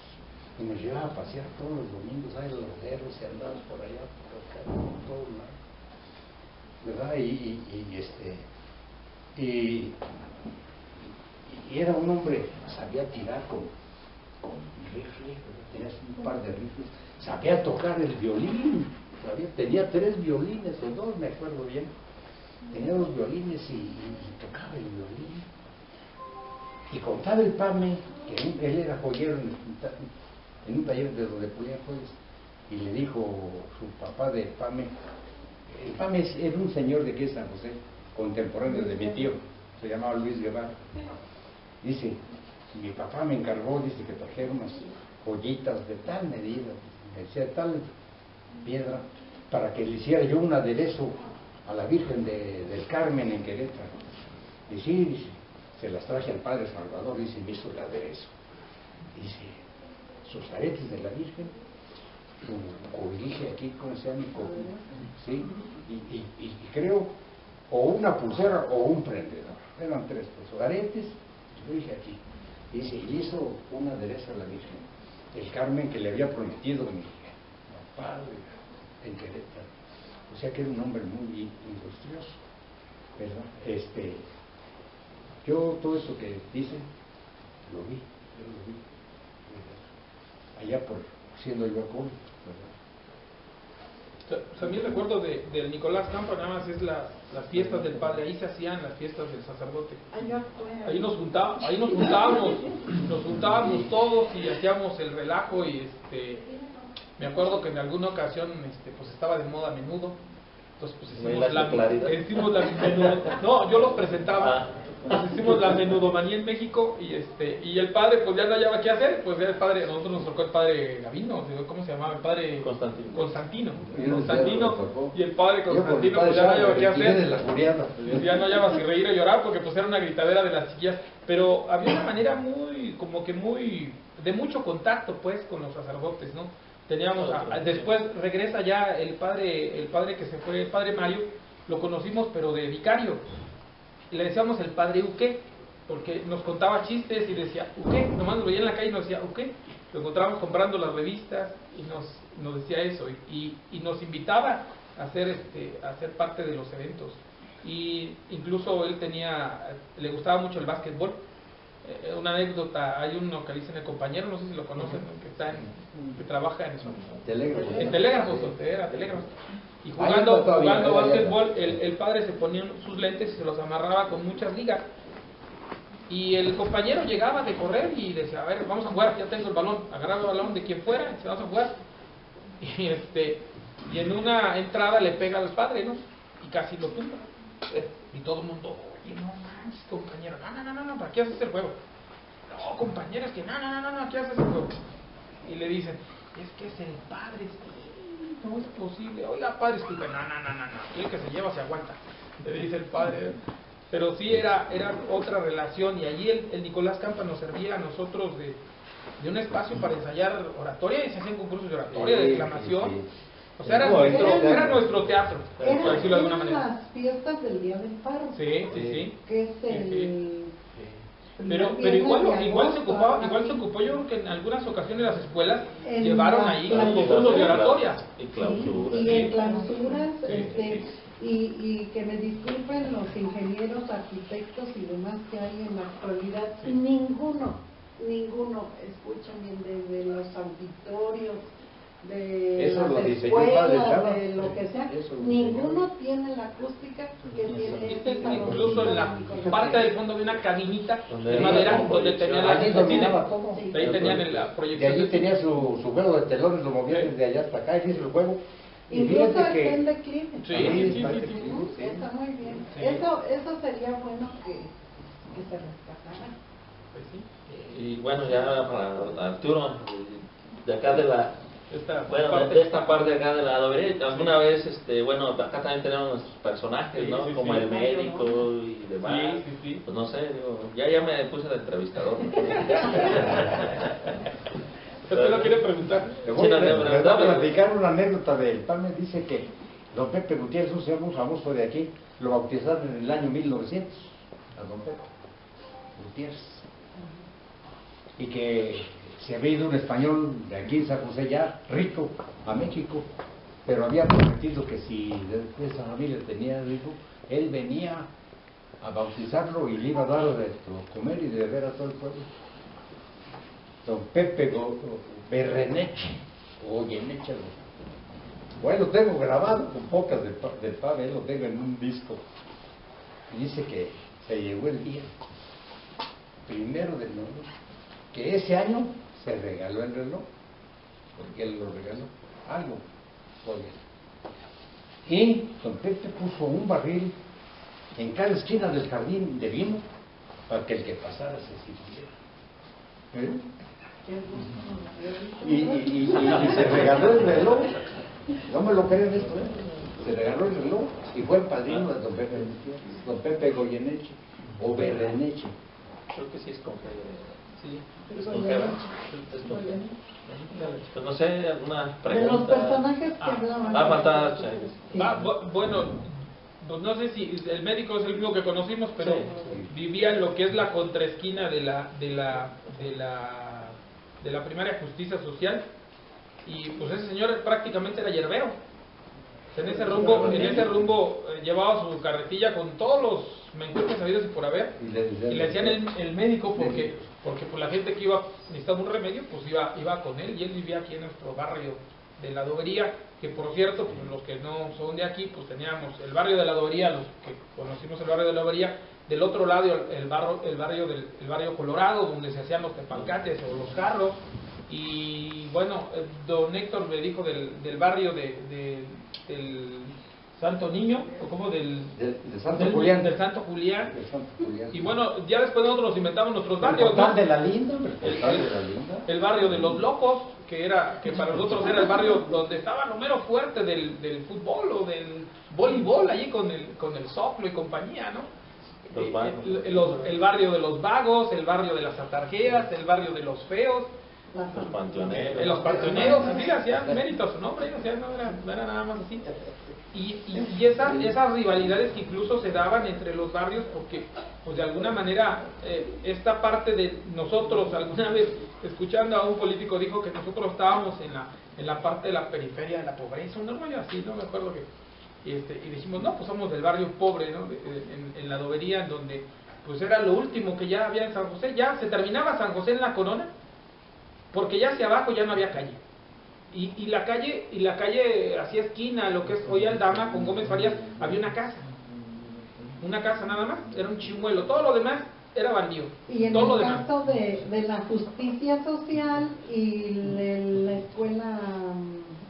y nos llevaba a pasear todos los domingos a los cerros y andábamos por allá, por acá, por todos lados, ¿verdad? Y era un hombre, sabía tirar con rifle, tenía un par de rifles, sabía tocar el violín, tenía 3 violines o 2, me acuerdo bien, tenía 2 violines y tocaba el violín. Y contaba el Pame, que él era joyero en un taller de donde podía joyas, y le dijo su papá de Pame, el Pame era un señor de aquí de San José, contemporáneo de mi tío, se llamaba Luis Guevara. Dice, mi papá me encargó, dice, que trajera unas joyitas de tal medida, de tal piedra, para que le hiciera yo un aderezo a la Virgen del Carmen en Querétaro. Y sí, dice, se las traje al Padre Salvador, dice, me hizo el aderezo. Dice, sus aretes de la Virgen, su cobije aquí, ¿cómo se llama? Sí, y creo, o una pulsera o un prendedor. Eran 3 pues, aretes, lo dije aquí. Dice, y hizo un aderezo a la Virgen, el Carmen que le había prometido mi padre en Querétaro. O sea que era un hombre muy industrioso, ¿verdad? Yo todo eso que dice, yo lo vi, ¿verdad? Allá por siendo yo joven, ¿verdad? También recuerdo del Nicolás Campa, nada más es las fiestas del padre, ahí se hacían las fiestas del sacerdote. Ahí nos juntábamos todos y hacíamos el relajo y me acuerdo que en alguna ocasión pues estaba de moda Menudo. Entonces pues hicimos la menudo. No, yo los presentaba. Pues hicimos la menudomanía en México y el padre pues ya no hallaba qué hacer, pues ya el padre, nosotros nos tocó el padre Gavino, ¿cómo se llamaba? El padre Constantino y el padre Constantino pues ya no hallaba qué hacer, ya no hallaba si reír o llorar porque pues era una gritadera de las chiquillas, pero había una manera de mucho contacto pues con los sacerdotes, ¿no? Teníamos, después regresa ya el padre que se fue, el padre Mario, lo conocimos pero de vicario. Y le decíamos el padre Uque, porque nos contaba chistes y decía Uque, nomás nos veía en la calle y nos decía Uque. Lo encontrábamos comprando las revistas y nos decía eso y nos invitaba a ser parte de los eventos. Y incluso él le gustaba mucho el básquetbol. Una anécdota, hay uno que dicen el compañero, no sé si lo conocen, que trabaja en telégrafos, y jugando básquetbol, el padre se ponía sus lentes y se los amarraba con muchas ligas, y el compañero llegaba de correr y decía, a ver, vamos a jugar, ya tengo el balón, agarraba el balón de quien fuera, y vamos a jugar, y en una entrada le pega al padre, ¿no? Y casi lo tumba, y todo el mundo, oye, no manches, compañero, no, ¿para qué haces el juego? No, compañero, es que no, ¿qué haces el juego? Y le dicen, es que es el padre, no es posible, oiga padre, disculpe, no, el que se lleva se aguanta, le dice el padre. Pero sí era otra relación, y allí el Nicolás Campa nos servía a nosotros de un espacio para ensayar oratoria, y se hacían concursos de oratoria, de declamación. O sea, era nuestro teatro, por decirlo de alguna manera. Las fiestas del Día del Paro. Sí. Que es el... Pero igual se ocupó, yo creo que en algunas ocasiones las escuelas llevaron ahí concursos de oratoria. Y clausuras. Y en clausuras, y que me disculpen los ingenieros, arquitectos y demás que hay en la actualidad, ninguno, escuchen bien, desde los auditorios, de las escuelas, de lo que sea, ninguno tiene la acústica que tiene incluso en la parte del fondo de una cabinita de madera donde tenían ahí tenían la proyección. De allí tenía su juego de telones, lo movía desde allá hasta acá y hizo el juego. Incluso está en declive. Sí. Está muy bien. Eso sería bueno que se rescatara. Pues sí. Y bueno, ya para Arturo, de acá de la... de esta parte acá de la adobería, alguna vez, bueno, acá también tenemos nuestros personajes, ¿no? Como el médico y demás. Sí. Pues no sé, digo, ya me puse de entrevistador. ¿Usted lo quiere preguntar? Le voy a platicar una anécdota del PAME. Dice que don Pepe Gutiérrez, un señor muy famoso de aquí, lo bautizaron en el año 1900, a don Pepe Gutiérrez. Y que se había ido un español de aquí en San José ya rico a México, pero había prometido que si de esa familia tenía rico, él venía a bautizarlo y le iba a dar de comer y de beber a todo el pueblo. Don Pepe Berreneche, bueno, lo tengo grabado con pocas del Pave, lo tengo en un disco y dice que se llegó el día 1 de noviembre, que ese año se regaló el reloj, porque él lo regaló, algo, oye. Y don Pepe puso un barril en cada esquina del jardín de vino para que el que pasara se sirviera. Y se regaló el reloj, no me lo creen esto, se regaló el reloj y fue el padrino de don Pepe Goyeneche o Berreneche. Creo que sí es con G. Sí. Es con G. Pues no sé, alguna pregunta. De los personajes que hablaban. Falta Bueno, pues no sé si el médico es el mismo que conocimos, pero Sí. vivía en lo que es la contraesquina de la primaria justicia social, y pues ese señor prácticamente era yerbero. En ese rumbo llevaba su carretilla con todos los mencuentos sabidos y por haber, y le decían el médico porque pues la gente que necesitaba un remedio, pues iba con él, y él vivía aquí en nuestro barrio de la Adobería, que por cierto, pues los que no son de aquí, pues teníamos el barrio de la Adobería, los que conocimos el barrio de la Adobería, del otro lado el barrio Colorado, donde se hacían los tepalcates o los jarros. Y bueno, don Héctor me dijo del barrio del Santo Niño, o como del Santo Julián. Del Santo Julián. De Santo Julián. Y bueno, ya después nosotros nos inventamos nuestros barrios, ¿no? de la Linda, El barrio de los locos, que para nosotros era el barrio donde estaba lo mero fuerte del fútbol o del voleibol, allí con el Soclo y compañía, ¿no? El barrio de los vagos, el barrio de las atarjeas, el barrio de los feos, Los panteoneros. los panteoneros, así le hacían mérito a su nombre, o sea, no era nada más así. Y esas rivalidades que incluso se daban entre los barrios, porque pues de alguna manera esta parte de nosotros, alguna vez escuchando a un político dijo que nosotros estábamos en la parte de la periferia de la pobreza, un rollo así, no me acuerdo que y dijimos, no, pues somos del barrio pobre, ¿no? En la Adobería, en donde pues era lo último que ya había en San José, ya se terminaba San José en la Corona, porque ya hacia abajo ya no había calle. Y la calle hacia esquina, lo que es hoy Aldama con Gómez Farías, había una casa nada más, era un chimuelo, todo lo demás era bandido. Y en todo el lo demás. caso de la justicia social y de la escuela,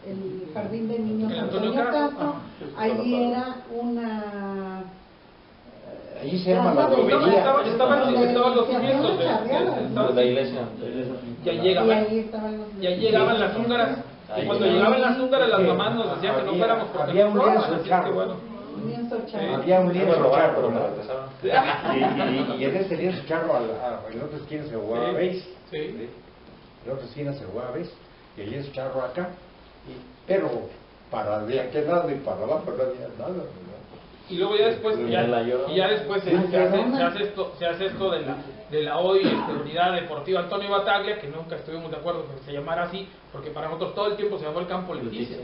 el jardín de niños El Antonio Antonio Caso, Caso, allí era una Allí se llama la plaza de Adobería. Estaban los se hacían cimientos las charreadas, De la iglesia. Ya y llegaban, ahí estaban los ya llegaban las húngaras, y cuando llegaban las húngaras las mamás nos decían que no fuéramos porque había nos un robaban, lienzo así es que charro. bueno. lienzo charro. Había un Me lienzo robaron, charro, pero me ¿no? regresaron. Y en ese lienzo charro, en la otra esquina se jugaba Sí, béis. sí. En la otra esquina se jugaba béis. Y el lienzo charro acá. Pero para de aquel lado y para abajo no había nada, ¿verdad? Y luego ya después Y ya después se hace esto de la hoy Unidad Deportiva Antonio Bataglia, que nunca estuvimos de acuerdo que se llamara así, porque para nosotros todo el tiempo se llamó el campo Leticia.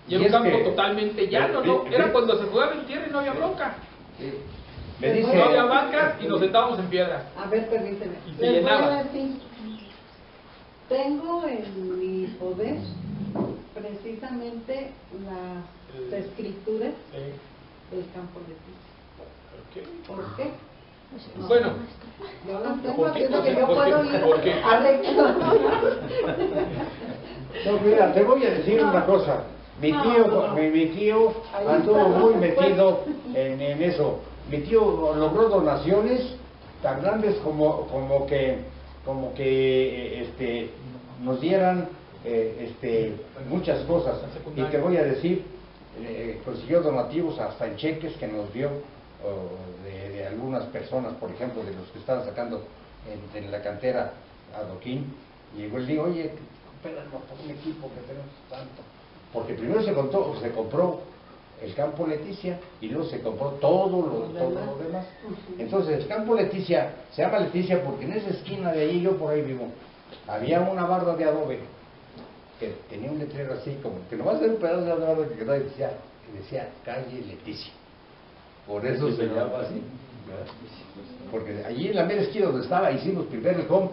Y era un campo totalmente llano, ¿no? Era cuando se jugaba en tierra y no había bronca. Sí. Me dice, No había bancas y nos sentábamos en piedras. A ver, permíteme. Y se Les voy llenaba. a decir, tengo en mi poder precisamente las escrituras del campo Leticia. ¿Por qué? Bueno, Yo las tengo ¿por qué? haciendo que yo ¿Por qué? puedo ir ¿Por qué? a recto. no, mira, te voy a decir una cosa. Mi tío Ahí anduvo está, muy pues. metido en eso. Mi tío logró donaciones tan grandes como que nos dieran muchas cosas. Y te voy a decir, consiguió donativos hasta en cheques que nos dio de algunas personas, por ejemplo, de los que estaban sacando en la cantera adoquín. Y yo le digo, oye, espérame por un equipo que tenemos tanto. Porque primero se compró el campo Leticia y luego se compró todo lo demás. Entonces el campo Leticia se llama Leticia porque en esa esquina de ahí, yo por ahí vivo, había una barda de adobe que tenía un letrero así como que nomás era un pedazo de adobe que quedaba y decía calle Leticia. Por eso se llama así, ¿verdad? Porque allí en la mera esquina donde estaba hicimos primero el home